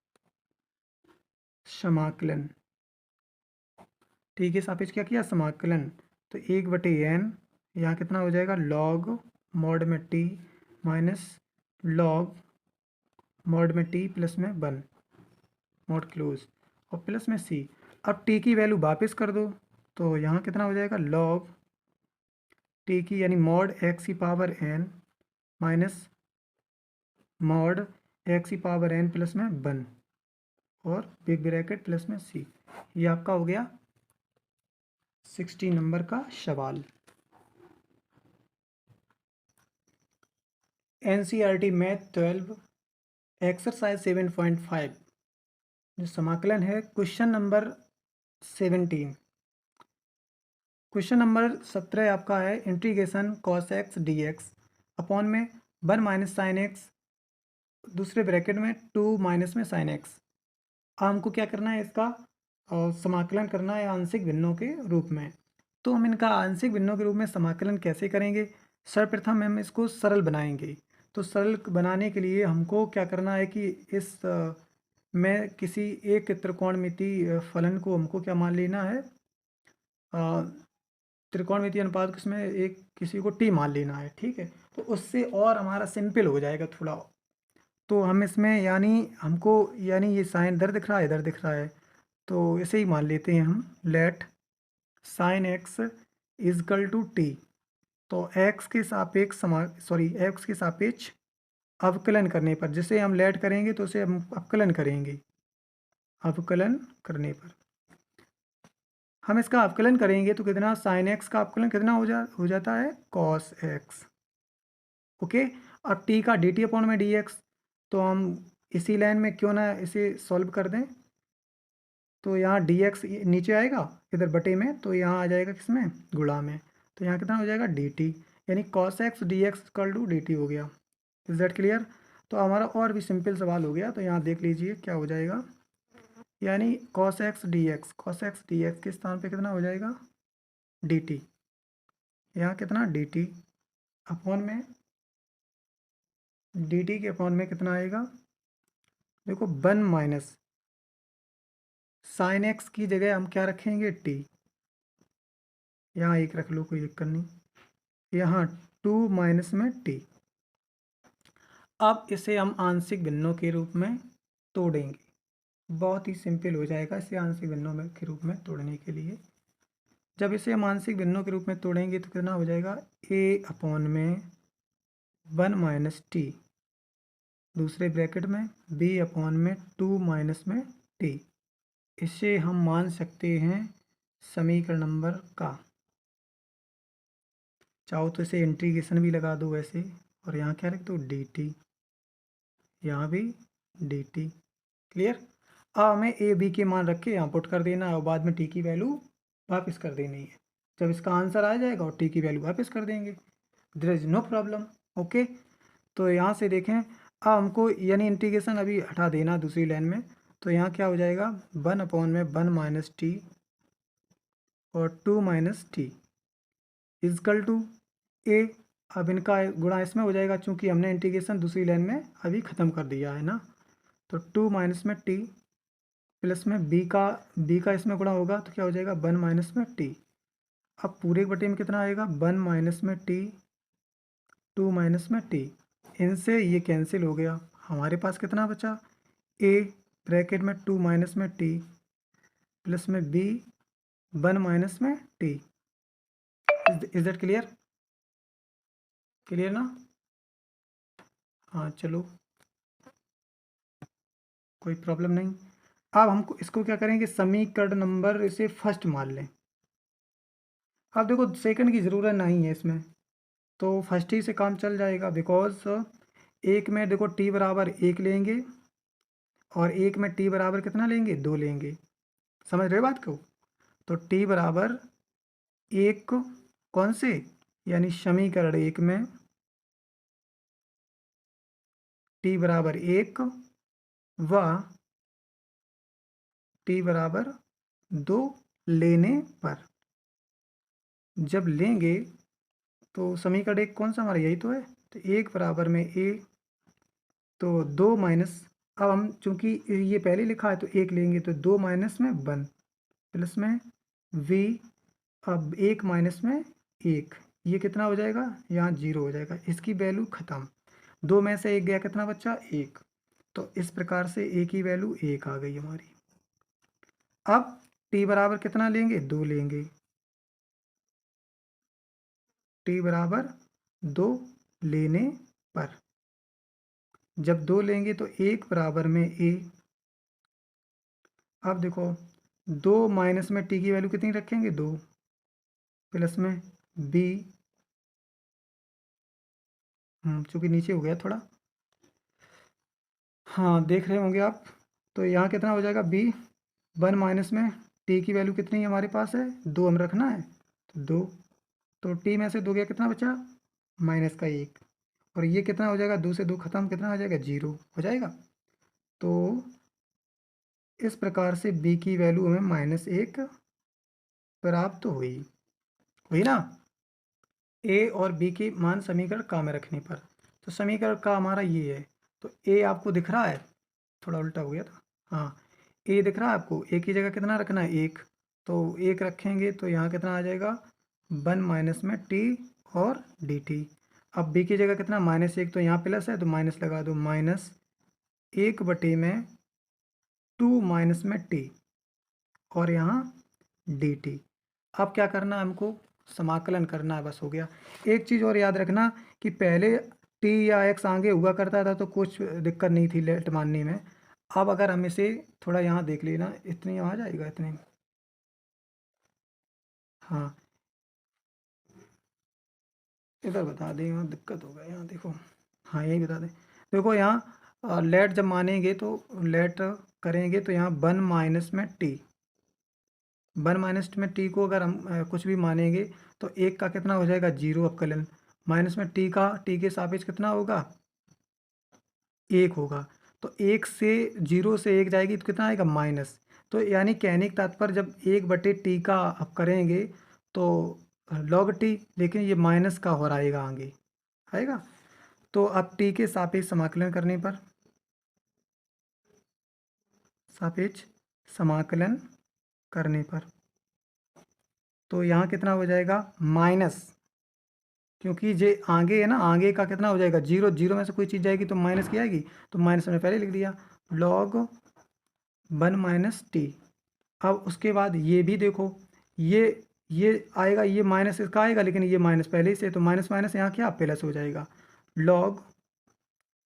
समाकलन t के सापेक्ष क्या किया, समाकलन, तो 1/n यहाँ कितना हो जाएगा, log मॉड में t माइनस log मॉड में t प्लस में 1 मॉड क्लोज और प्लस में c। अब t की वैल्यू वापस कर दो, तो यहाँ कितना हो जाएगा, log t की, यानी मॉड x की power n minus mod x की पावर n प्लस में 1 और बिग ब्रैकेट प्लस में c। ये आपका हो गया 60 नंबर का सवाल। NCERT मैथ 12 एक्सरसाइज 7.5 जो समाकलन है, क्वेश्चन नंबर 17। क्वेश्चन नंबर 17 आपका है, integration cos x dx upon में 1 माइनस साइन एक्स, दूसरे ब्रैकेट में 2 माइनस में साइन एक्स। हमको क्या करना है, इसका समाकलन करना है आंशिक भिन्नों के रूप में। तो हम इनका आंशिक भिन्नों के रूप में समाकलन कैसे करेंगे, सर्वप्रथम हम इसको सरल बनाएंगे। तो सरल बनाने के लिए हमको क्या करना है कि इस में किसी एक त्रिकोणमितीय फलन को हमको क्या मान लेना है, त्रिकोणमितीय अनुपात इसमें एक किसी को टी मान लेना है। ठीक है, तो उससे और हमारा सिंपल हो जाएगा थोड़ा। तो हम इसमें, यानी हमको, यानी ये साइन इधर दिख रहा है, इधर दिख रहा है, तो इसे ही मान लेते हैं हम, let sine X equal to T. तो एक्स के सापेक्ष एक्स के सापेक्ष अवकलन करने पर, जिसे हम लेट करेंगे तो उसे हम अवकलन करेंगे, अवकलन करने पर हम इसका अवकलन करेंगे तो कितना, साइन एक्स का अवकलन कितना हो जाता है, कॉस एक्स। ओके। अब टी का डी टी अपॉन में डी एक्स, तो हम इसी लाइन में क्यों ना इसे सॉल्व कर दें। तो यहाँ डी एक्स नीचे आएगा इधर बटे में, तो यहाँ आ जाएगा किसमें, गुणा में, तो यहाँ कितना हो जाएगा डी टी। यानी cos x dx equal to dt हो गया। Is that clear? तो हमारा और भी सिंपल सवाल हो गया, तो यहाँ देख लीजिए क्या हो जाएगा। यानी cos x dx के स्थान पे कितना हो जाएगा dt, यहाँ कितना dt अपॉन में dt के अपॉन में कितना आएगा, देखो 1 माइनस साइन एक्स की जगह हम क्या रखेंगे t, यहाँ एक रख लो कोई दिक्कत नहीं, यहाँ 2 माइनस में t। अब इसे हम आंशिक भिन्नों के रूप में तोड़ेंगे, बहुत ही सिंपल हो जाएगा इसे आंशिक भिन्नों में के रूप में तोड़ने के लिए। जब इसे हम आंशिक भिन्नों के रूप में तोड़ेंगे तो कितना हो जाएगा a अपॉन में 1 माइनस टी, दूसरे ब्रैकेट में b अपॉन में 2 माइनस में t। इसे हम मान सकते हैं समीकरण नंबर का। चाहो तो इसे इंटीग्रेशन भी लगा दो वैसे, और यहाँ क्या रख दो dt, यहाँ भी dt। क्लियर? अब हमें a b के मान रख के यहाँ पुट कर देना है और बाद में t की वैल्यू वापस कर देनी है। जब इसका आंसर आ जाएगा और t की वैल्यू वापस कर देंगे, there is no problem. Okay, तो यहाँ से देखें, अब हमको यानी इंटीग्रेशन अभी हटा देना दूसरी लाइन में, तो यहाँ क्या हो जाएगा 1 अपॉन में 1 माइनस टी और 2 माइनस टी इजकल टू ए। अब इनका गुणा इसमें हो जाएगा, चूंकि हमने इंटीग्रेशन दूसरी लाइन में अभी ख़त्म कर दिया है ना, तो 2 माइनस में टी प्लस में बी का इसमें गुणा होगा तो क्या हो जाएगा 1 माइनस में टी। अब पूरे बटे में कितना आएगा 1 माइनस में टी 2 माइनस में टी, इनसे ये कैंसिल हो गया। हमारे पास कितना बचा a ब्रैकेट में 2 माइनस में टी प्लस में b 1 माइनस में T. Is that clear? Clear ना? हाँ चलो, कोई प्रॉब्लम नहीं। अब हमको इसको क्या करेंगे, समीकरण नंबर इसे फर्स्ट मान लें। अब देखो सेकंड की ज़रूरत नहीं है इसमें, तो फर्स्ट ही से काम चल जाएगा, बिकॉज एक में देखो t बराबर 1 लेंगे और एक में t बराबर कितना लेंगे 2 लेंगे। समझ रहे बात को? तो t बराबर 1 कौन से, यानी समीकरण 1 में t बराबर 1 व t बराबर 2 लेने पर, जब लेंगे तो समीकरण 1 कौन सा हमारा यही तो है, तो 1 बराबर में a, तो 2 माइनस, अब हम चूंकि ये पहले लिखा है तो 1 लेंगे तो 2 माइनस में 1 प्लस में v, अब 1 माइनस में 1, ये कितना हो जाएगा यहाँ 0 हो जाएगा, इसकी वैल्यू ख़त्म। 2 में से 1 गया, कितना बच्चा 1, तो इस प्रकार से a की वैल्यू 1 आ गई हमारी। अब t बराबर कितना लेंगे 2 लेंगे, t बराबर 2 लेने पर, जब 2 लेंगे तो 1 बराबर में a। अब देखो 2 माइनस में t की वैल्यू कितनी रखेंगे 2 प्लस में b, चूँकि नीचे हो गया थोड़ा, हाँ देख रहे होंगे आप, तो यहाँ कितना हो जाएगा b 1 माइनस में t की वैल्यू कितनी हमारे पास है 2 हम रखना है, तो 2, तो t में से 2 गया, कितना बचा माइनस का 1, और ये कितना हो जाएगा 2 से 2 खत्म, कितना हो जाएगा 0 हो जाएगा। तो इस प्रकार से b की वैल्यू हमें -1 प्राप्त हुई ना, a और b के मान समीकरण का में रखने पर। तो समीकरण का हमारा ये है, तो a आपको दिख रहा है, थोड़ा उल्टा हो गया था, हाँ a दिख रहा है आपको, a की जगह कितना रखना है 1, तो 1 रखेंगे तो यहाँ कितना आ जाएगा 1 माइनस में t और dt। अब b की जगह कितना -1, तो यहाँ प्लस है तो माइनस लगा दो, -1 बटे में 2 माइनस में t और यहाँ dt। अब क्या करना है हमको, समाकलन करना है, बस हो गया। एक चीज़ और याद रखना कि पहले t या x आगे हुआ करता था तो कुछ दिक्कत नहीं थी लेट मानने में। अब अगर हम इसे थोड़ा यहाँ देख लेना, इतनी आ जाएगा इतने, हाँ इधर बता दें, यहाँ दिक्कत होगा, यहाँ देखो, हाँ यही बता दें, देखो यहाँ लेट जब मानेंगे तो लेट करेंगे तो यहाँ 1 माइनस में t, 1 माइनस में t को अगर हम कुछ भी मानेंगे तो 1 का कितना हो जाएगा 0 अपकलन, माइनस में टी के सापेक्ष कितना होगा, 1 होगा। तो 1 से 0 से 1 जाएगी तो कितना आएगा, माइनस। तो यानी कहने का तात्पर्य जब 1/t का आप करेंगे तो log t, लेकिन ये माइनस का हो आएगा आगे आएगा। तो अब t के सापेक्ष समाकलन करने पर, सापेक्ष समाकलन करने पर तो यहाँ कितना हो जाएगा, माइनस, क्योंकि ये आगे है ना, आगे का कितना हो जाएगा, 0, 0 में से कोई चीज़ जाएगी तो माइनस की आएगी, तो माइनस मैंने पहले लिख दिया, log 1 माइनस टी। अब उसके बाद ये भी देखो, ये आएगा, ये माइनस इसका आएगा, लेकिन ये माइनस पहले ही से, तो माइनस माइनस यहाँ क्या प्लस हो जाएगा, log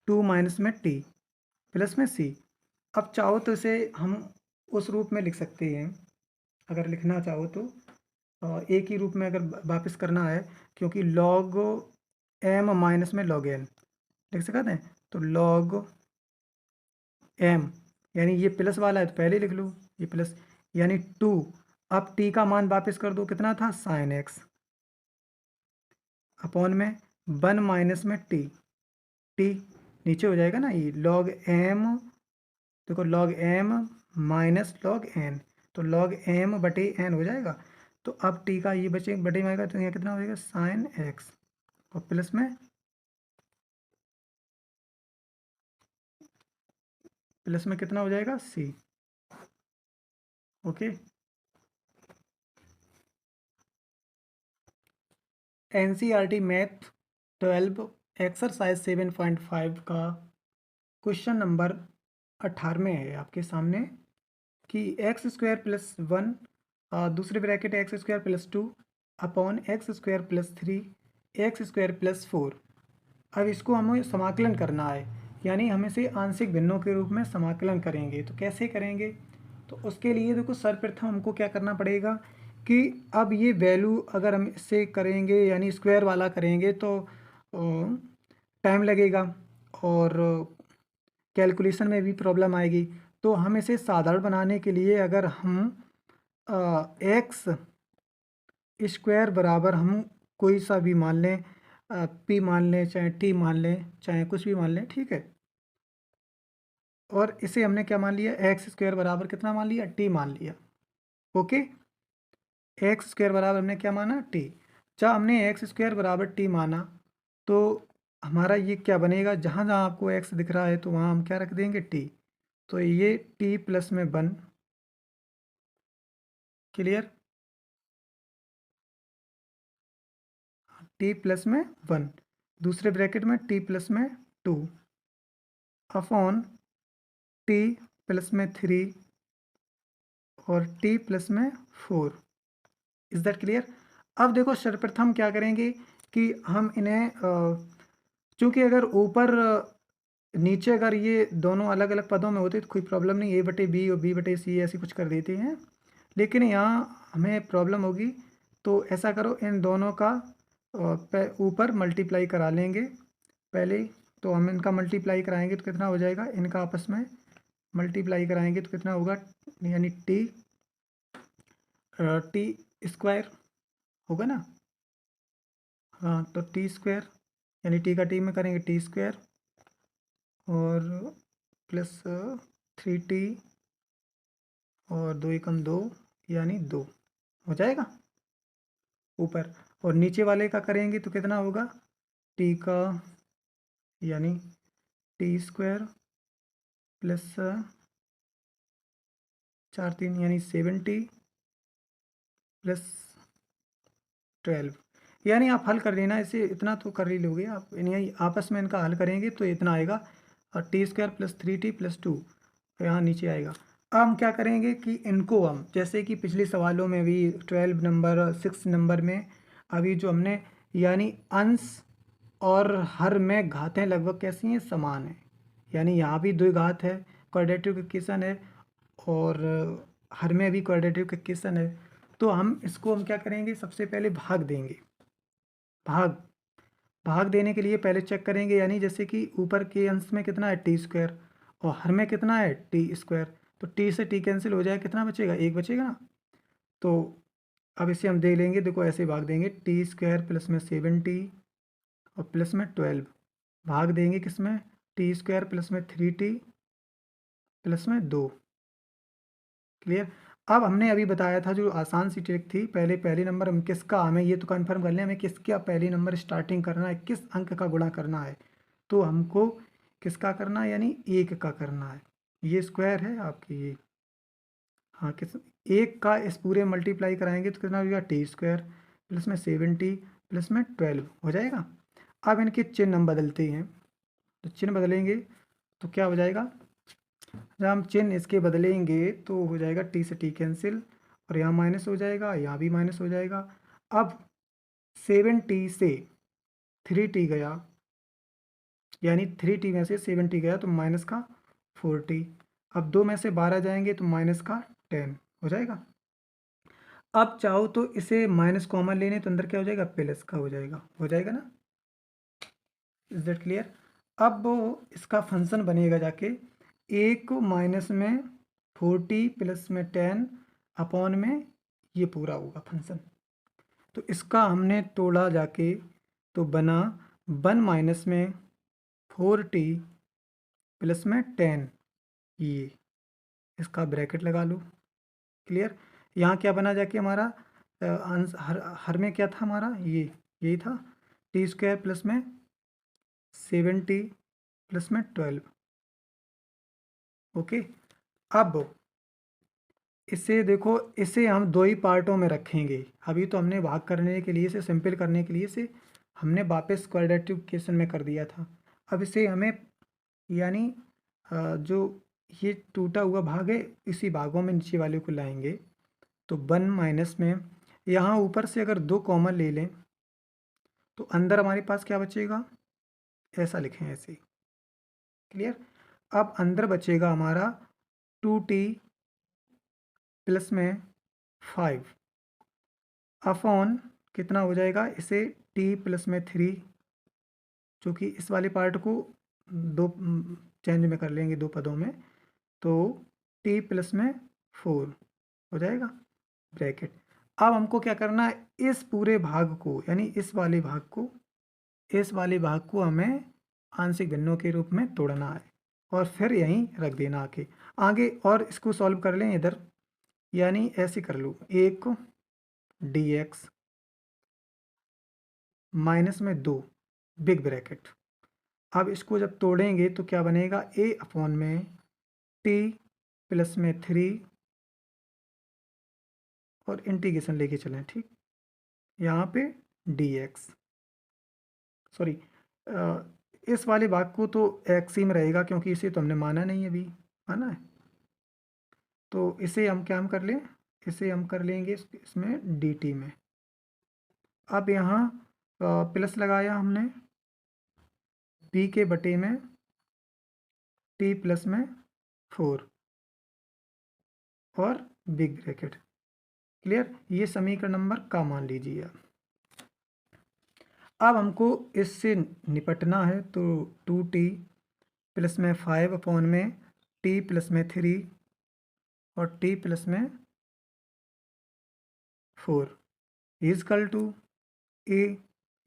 2 माइनस में टी प्लस में सी। अब चाहो तो इसे हम उस रूप में लिख सकते हैं, अगर लिखना चाहो तो एक ही रूप में अगर वापस करना है, क्योंकि log m माइनस में log n लिख सकते हैं। तो log m, यानी ये प्लस वाला है तो पहले लिख लो, ये प्लस यानी 2। अब t का मान वापस कर दो, कितना था, sin x अपॉन में 1 माइनस में t नीचे हो जाएगा ना, ये log m, देखो log m minus log n, तो log m बटे n हो जाएगा। तो अब t का ये बचे बटे में आएगा, तो यहाँ कितना हो जाएगा, sin x और प्लस में कितना हो जाएगा, c। Okay, NCERT math 12 exercise 7.5 का क्वेश्चन नंबर 18 है आपके सामने, कि x² प्लस 1 दूसरे bracket x² plus 2 upon x² plus 3 x² plus 4। अब इसको हमें समाकलन करना है, यानी हम इसे आंशिक भिन्नों के रूप में समाकलन करेंगे। तो कैसे करेंगे, तो उसके लिए देखो सर्वप्रथम हमको क्या करना पड़ेगा कि अब ये वैल्यू अगर हम इससे करेंगे, यानी स्क्वायर वाला करेंगे, तो टाइम लगेगा और कैलकुलेशन में भी प्रॉब्लम आएगी। तो हम इसे साधारण बनाने के लिए अगर हम एक्स स्क्वायर बराबर हम कोई सा भी मान लें, पी मान लें, चाहे टी मान लें, चाहे कुछ भी मान लें, ठीक है। और इसे हमने क्या मान लिया, x² बराबर कितना मान लिया, टी मान लिया। ओके, x² बराबर हमने क्या माना, टी। जब हमने x² बराबर टी माना तो हमारा ये क्या बनेगा, जहाँ जहाँ आपको x दिख रहा है तो वहाँ हम क्या रख देंगे, टी। तो ये t प्लस में 1, क्लियर, t प्लस में 1, दूसरे ब्रैकेट में t प्लस में 2 अपॉन t प्लस में 3 और t प्लस में 4। Is that clear. अब देखो सर्वप्रथम क्या करेंगे कि हम इन्हें चूँकि अगर ऊपर नीचे अगर ये दोनों अलग अलग पदों में होते तो कोई प्रॉब्लम नहीं, a/b और b/c ऐसी कुछ कर देते हैं, लेकिन यहाँ हमें प्रॉब्लम होगी। तो ऐसा करो, इन दोनों का ऊपर मल्टीप्लाई करा लेंगे पहले। तो हम इनका मल्टीप्लाई कराएंगे तो कितना हो जाएगा, इनका आपस में मल्टीप्लाई कराएंगे तो कितना होगा, यानी टी स्क्वायर होगा ना, हाँ। तो t² यानी t का t में करेंगे t² और प्लस 3t और 2 एकम 2 यानी 2 हो जाएगा ऊपर। और नीचे वाले का करेंगे तो कितना होगा, t का यानी t² प्लस 4 3 यानी 7t प्लस 12। यानी आप हल कर लेना इसे, इतना तो कर ही लोगे आप, यानी आपस में इनका हल करेंगे तो इतना आएगा, और t² प्लस 3t प्लस 2 यहाँ नीचे आएगा। अब हम क्या करेंगे कि इनको हम, जैसे कि पिछले सवालों में भी 12 नंबर 6 नंबर में अभी जो हमने, यानी अंश और हर में घातें लगभग कैसी हैं, समान है। यानी यहाँ भी 2 घात है, क्वाड्रेटिक इक्वेशन है, और हर में भी क्वाड्रेटिक इक्वेशन है। तो हम इसको हम क्या करेंगे, सबसे पहले भाग देंगे। भाग देने के लिए पहले चेक करेंगे, यानी जैसे कि ऊपर के अंश में कितना है, t² और हर में कितना है, t²। तो t से t कैंसिल हो जाए, कितना बचेगा, 1 बचेगा ना। तो अब इसे हम दे लेंगे, देखो ऐसे भाग देंगे, t² प्लस में 7t और प्लस में 12 भाग देंगे किस में, टी स्क्वायर प्लस में 3t प्लस में 2। क्लियर। अब हमने अभी बताया था जो आसान सी ट्रिक थी, पहली नंबर हम किसका, हमें ये तो कन्फर्म कर लें हमें किसका पहली नंबर स्टार्टिंग करना है, किस अंक का गुणा करना है। तो हमको किसका करना है, यानी 1 का करना है। ये स्क्वायर है आपकी ये, हाँ किस 1 का इस पूरे मल्टीप्लाई कराएंगे तो कितना हो जाएगा, टी स्क्वायर प्लस में 7t प्लस में 12 हो जाएगा। अब इनके चिन्ह हम बदलते हैं, तो चिन्ह बदलेंगे तो क्या हो जाएगा, जब हम चिन्ह इसके बदलेंगे तो हो जाएगा टी से टी कैंसिल, और यहाँ माइनस हो जाएगा, यहाँ भी माइनस हो जाएगा। अब 7t से 3t गया, यानी 3t में से 7t गया तो माइनस का 4t। अब 2 में से 12 जाएंगे तो माइनस का 10 हो जाएगा। अब चाहो तो इसे माइनस कॉमन लेने तो अंदर क्या हो जाएगा, प्लस का हो जाएगा ना। Is that clear. अब इसका फंक्शन बनेगा जाके 1 माइनस में 40 प्लस में 10 अपॉन में ये पूरा होगा फंक्शन। तो इसका हमने तोड़ा जाके तो बना 1 माइनस में 4t प्लस में 10, ये इसका ब्रैकेट लगा लो। क्लियर। यहाँ क्या बना जाके हमारा हर में क्या था हमारा, ये यही था, टी स्क्वायर प्लस में 7t प्लस में 12। ओके। अब इसे देखो, इसे हम दो ही पार्टों में रखेंगे। अभी तो हमने भाग करने के लिए, इसे सिंपल करने के लिए इसे हमने वापस क्वाड्रेटिक इक्वेशन में कर दिया था। अब इसे हमें यानी जो ये टूटा हुआ भाग है इसी भागों में नीचे वाले को लाएंगे। तो 1 माइनस में यहाँ ऊपर से अगर 2 कॉमन ले लें तो अंदर हमारे पास क्या बचेगा, ऐसा लिखें ऐसे। क्लियर। अब अंदर बचेगा हमारा 2t प्लस में 5 अपॉन कितना हो जाएगा, इसे t प्लस में 3, जो कि इस वाले पार्ट को दो चेंज में कर लेंगे दो पदों में, तो t प्लस में 4 हो जाएगा ब्रैकेट। अब हमको क्या करना है, इस पूरे भाग को यानी इस वाले भाग को हमें आंशिक भिन्नों के रूप में तोड़ना है और फिर यहीं रख देना आगे और इसको सॉल्व कर लें इधर, यानी ऐसे कर लो, 1 dx माइनस में 2 बिग ब्रैकेट। अब इसको जब तोड़ेंगे तो क्या बनेगा, a अपॉन में t प्लस में 3 और इंटीग्रेशन लेके चलें, ठीक, यहाँ पे dx, सॉरी इस वाले भाग को तो x ही में रहेगा क्योंकि इसे तो हमने माना नहीं अभी, माना है। तो इसे हम क्या हम कर लें, इसे हम कर लेंगे इसमें dt में। अब यहाँ प्लस लगाया हमने p के बटे में t प्लस में 4 और बिग ब्रैकेट। क्लियर। ये समीकरण नंबर का मान लीजिए। अब हमको इससे निपटना है तो 2t प्लस में 5 अपॉन में t प्लस में 3 और t प्लस में 4 इजकल टू a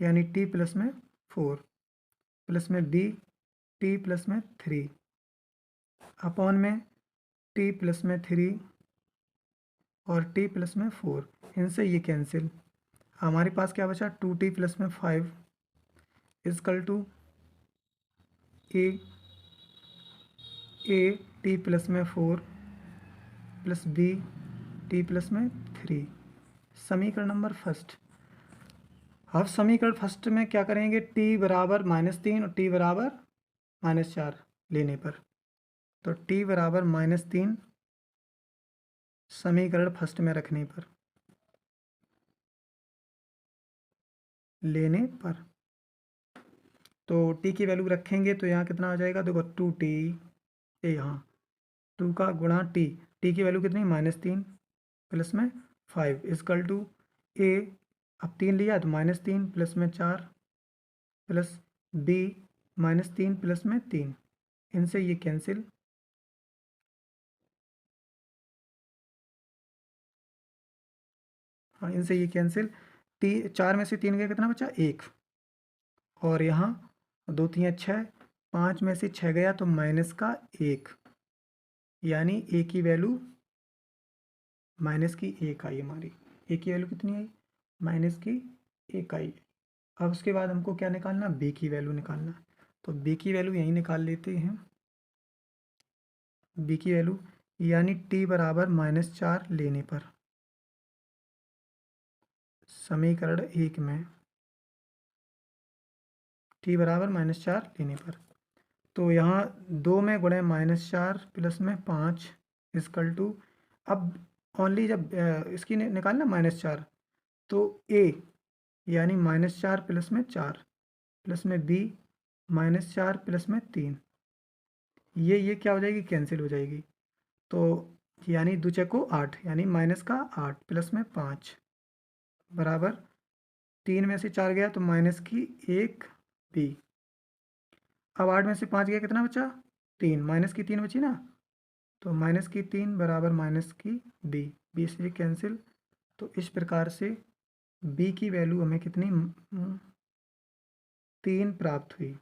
यानी t प्लस में 4 प्लस में b t प्लस में 3 अपॉन में t प्लस में 3 और t प्लस में 4, इनसे ये कैंसिल, हमारे पास क्या बचा 2t प्लस में 5 equal to a t plus में 4 प्लस b t प्लस में 3, समीकरण नंबर फर्स्ट। अब समीकरण फर्स्ट में क्या करेंगे, t बराबर -3 और t बराबर -4 लेने पर, तो t बराबर -3 समीकरण फर्स्ट में रखने पर, लेने पर, तो t की वैल्यू रखेंगे तो यहाँ कितना आ जाएगा, देखो 2t, यहाँ 2 का गुणा t की वैल्यू कितनी -3 प्लस में 5 इजकल टू a, अब 3 लिया तो -3 प्लस में 4 प्लस b -3 प्लस में 3, इनसे ये कैंसिल, हाँ इनसे ये कैंसिल, 4 में से 3 गया कितना बचा 1, और यहाँ 2 3 6, 5 में से 6 गया तो माइनस का 1, यानी ए की वैल्यू माइनस की 1 आई हमारी। ए की वैल्यू कितनी आई? माइनस की 1 आई। अब उसके बाद हमको क्या निकालना? बी की वैल्यू निकालना। तो बी की वैल्यू यहीं निकाल लेते हैं। बी की वैल्यू यानी टी बराबर -4 लेने पर, समीकरण 1 में टी बराबर -4 लेने पर, तो यहाँ 2 में गुणे -4 प्लस में 5 इसकल टू, अब ओनली जब इसकी निकालना -4, तो ए यानी -4 प्लस में 4 प्लस में बी -4 प्लस में 3, ये क्या हो जाएगी? कैंसिल हो जाएगी। तो यानी दो चको 8, यानी माइनस का 8 प्लस में 5 बराबर 3 में से 4 गया तो माइनस की 1 बी। अब 8 में से 5 गया, कितना बचा? 3, माइनस की 3 बची ना, तो माइनस की 3 बराबर माइनस की बी, बी से कैंसिल। तो इस प्रकार से बी की वैल्यू हमें कितनी 3 प्राप्त हुई,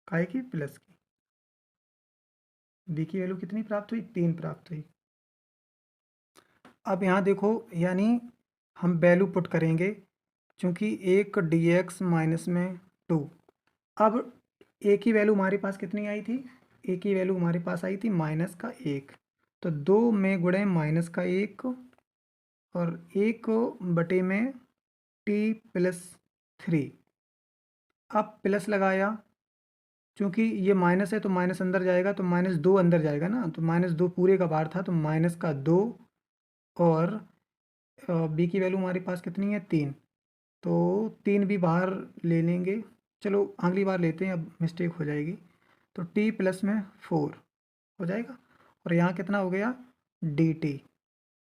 काय की? प्लस की। बी की वैल्यू कितनी प्राप्त हुई? 3 प्राप्त हुई। अब यहाँ देखो, यानी हम वैल्यू पुट करेंगे, चूँकि एक डी एक्स माइनस में 2। अब ए की वैल्यू हमारे पास कितनी आई थी? ए की वैल्यू हमारे पास आई थी माइनस का 1, तो 2 में गुणे माइनस का 1 और 1 बटे में टी प्लस 3। अब प्लस लगाया, चूँकि ये माइनस है तो माइनस अंदर जाएगा, तो -2 अंदर जाएगा ना, तो -2 पूरे का बार था, तो माइनस का 2 और बी की वैल्यू हमारे पास कितनी है? 3, तो 3 भी बाहर ले लेंगे। चलो अगली बार लेते हैं, अब मिस्टेक हो जाएगी। तो t प्लस में 4 हो जाएगा, और यहाँ कितना हो गया? dt।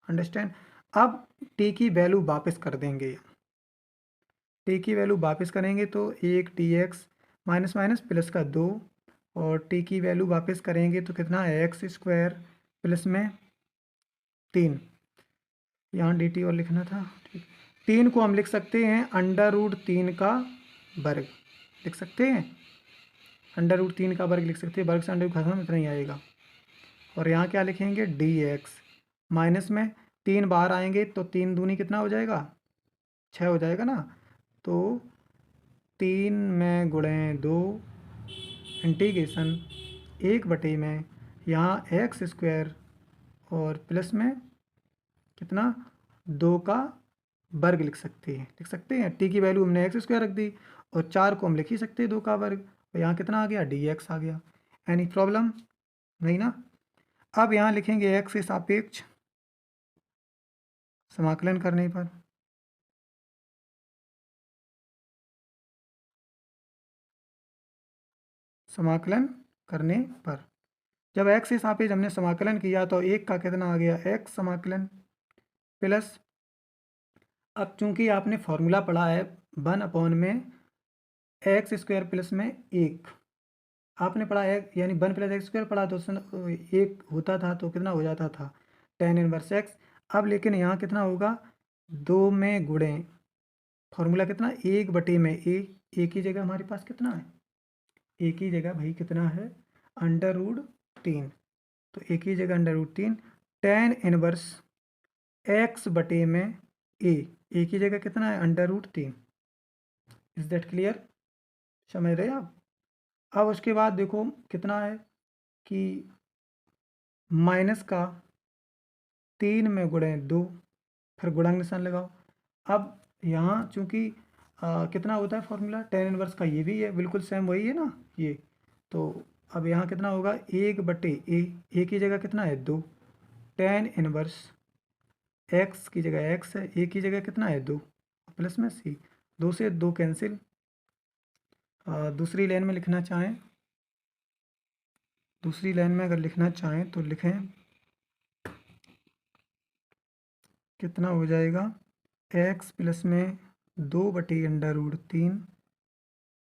अंडरस्टैंड? अब t की वैल्यू वापस कर देंगे। t की वैल्यू वापस करेंगे तो 1 dx माइनस माइनस प्लस का 2, और t की वैल्यू वापस करेंगे तो कितना है? एक्स स्क्वायर प्लस में 3, यहाँ dt और लिखना था। ठीक, 3 को हम लिख सकते हैं √3 का वर्ग, लिख सकते हैं √3 का वर्ग लिख सकते हैं, वर्ग से अंडर खत्म, इतना ही आएगा। और यहाँ क्या लिखेंगे? dx माइनस में 3 बाहर आएंगे तो 3 दूनी कितना हो जाएगा? 6 हो जाएगा ना, तो 3 में गुणे 2 इंटीग्रेशन 1 बटे में यहाँ एक्स स्क्वायर और प्लस में कितना? 2 का वर्ग लिख सकते हैं, टी की वैल्यू हमने एक्स स्क्वायर रख दी, और 4 को हम लिख ही सकते हैं 2 का वर्ग, और यहाँ कितना आ गया? dx आ गया। एनी प्रॉब्लम नहीं ना? अब यहाँ लिखेंगे एक्स के सापेक्ष समाकलन करने पर, समाकलन करने पर जब एक्स के सापेक्ष हमने समाकलन किया तो 1 का कितना आ गया? एक्स समाकलन प्लस, अब चूंकि आपने फॉर्मूला पढ़ा है 1 में एक्स स्क्वायर प्लस में 1, आपने पढ़ा है, यानी 1 प्लस एक्स स्क्वायर पढ़ा तो उसमें 1 होता था, तो कितना हो जाता था? tan inverse x. अब लेकिन यहाँ कितना होगा? 2 में गुणे फॉर्मूला कितना? 1 बटे में ए की जगह हमारे पास कितना है? ए की जगह भाई कितना है? √3, तो ए की जगह √3 tan इनवर्स एक्स बटे में ए की जगह कितना है? √3। Is that clear? समझ रहे आप? अब उसके बाद देखो कितना है कि माइनस का 3 में गुणे 2, फिर गुणांक निशान लगाओ। अब यहाँ चूंकि कितना होता है फॉर्मूला tan इनवर्स का? ये भी है, बिल्कुल सेम वही है ना ये। तो अब यहाँ कितना होगा? 1 बटे ए की जगह कितना है? 2, tan इनवर्स एक्स की जगह एक्स है, ए की जगह कितना है? 2, प्लस में सी, 2 से 2 कैंसिल। दूसरी लाइन में लिखना चाहें, दूसरी लाइन में अगर लिखना चाहें तो लिखें, कितना हो जाएगा? एक्स प्लस में 2 बटे √3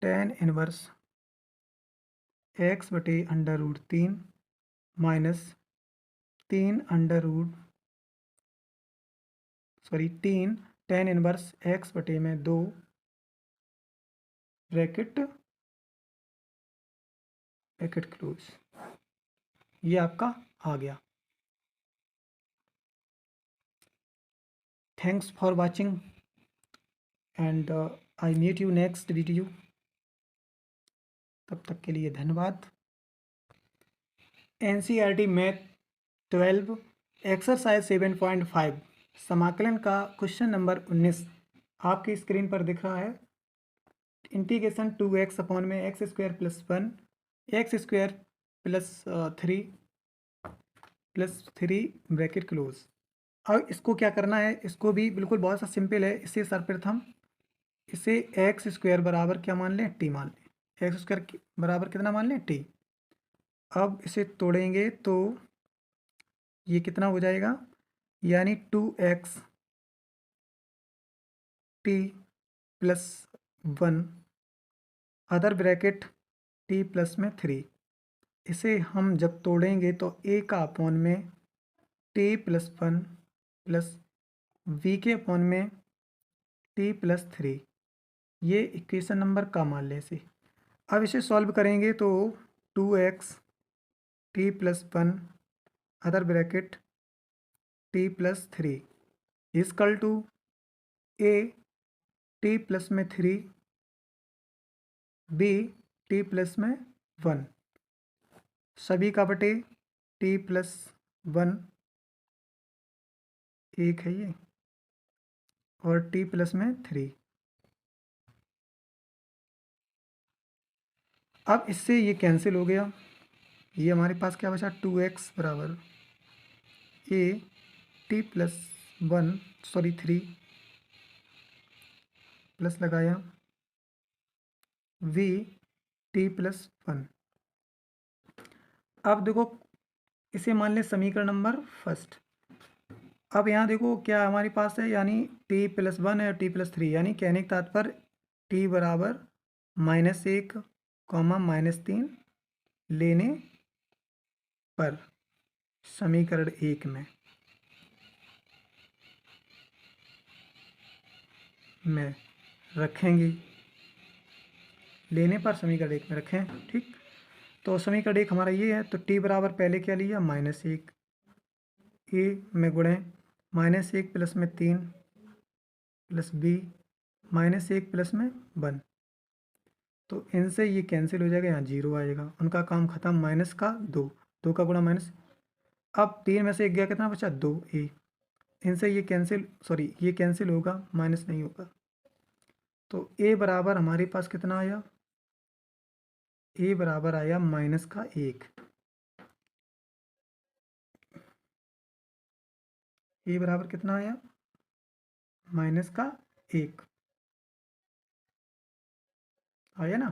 tan इनवर्स एक्स बटे √3 माइनस 3 3 tan इनवर्स एक्स बटे में 2 ब्रैकेट ब्रैकेट क्लोज, ये आपका आ गया। Thanks for watching and I meet you next video. तब तक के लिए धन्यवाद। NCERT मैथ 12 एक्सरसाइज 7.5 समाकलन का क्वेश्चन नंबर 19 आपकी स्क्रीन पर दिख रहा है। इंटीग्रेशन 2x अपॉन में x square plus 1 x square plus 3 bracket close. अब इसको क्या करना है, इसको भी बिल्कुल बहुत सा सिंपल है। इसे सर्वप्रथम इसे एक्स स्क्वायर बराबर क्या मान लें, टी मान लें। एक्स स्क्वायर बराबर कितना मान लें, टी। अब इसे तोड़ेंगे तो ये कितना हो जाएगा, यानी 2x T plus 1 other bracket T plus में 3। इसे हम जब तोड़ेंगे तो a का अपॉन में टी प्लस 1 प्लस v के अपॉन में टी प्लस 3, ये इक्वेशन नंबर का मान लें इसे। अब इसे सॉल्व करेंगे तो 2x T plus 1 other bracket T plus 3 equal to a T plus में 3 b टी प्लस में 1, सभी का बटे टी प्लस 1 एक है ये, और टी प्लस में 3। अब इससे ये कैंसिल हो गया, ये हमारे पास क्या बचा, 2x बराबर a T plus 1 sorry 3 plus लगाया v टी प्लस 1। अब देखो इसे मान लें समीकरण नंबर फर्स्ट। अब यहाँ देखो क्या हमारे पास है, यानी t प्लस 1 है और t प्लस 3, यानी कहने का तात्पर्य t बराबर -1 -3 लेने पर समीकरण 1 में रखेंगे, लेने पर समीकरण 1 में रखें। ठीक, तो समीकरण 1 हमारा ये है, तो t बराबर पहले क्या लिया, -1 a में गुणे -1 प्लस में 3 प्लस b -1 प्लस में 1, तो इनसे ये कैंसिल हो जाएगा, यहाँ 0 आएगा, उनका काम खत्म। माइनस का 2 का गुणा माइनस, अब 3 में से 1 गया, कितना बचा, 2a। इनसे ये कैंसिल, सॉरी ये कैंसिल होगा, माइनस नहीं होगा, तो a बराबर हमारे पास कितना आया, a बराबर आया -1। a बराबर कितना आया, -1 आया ना।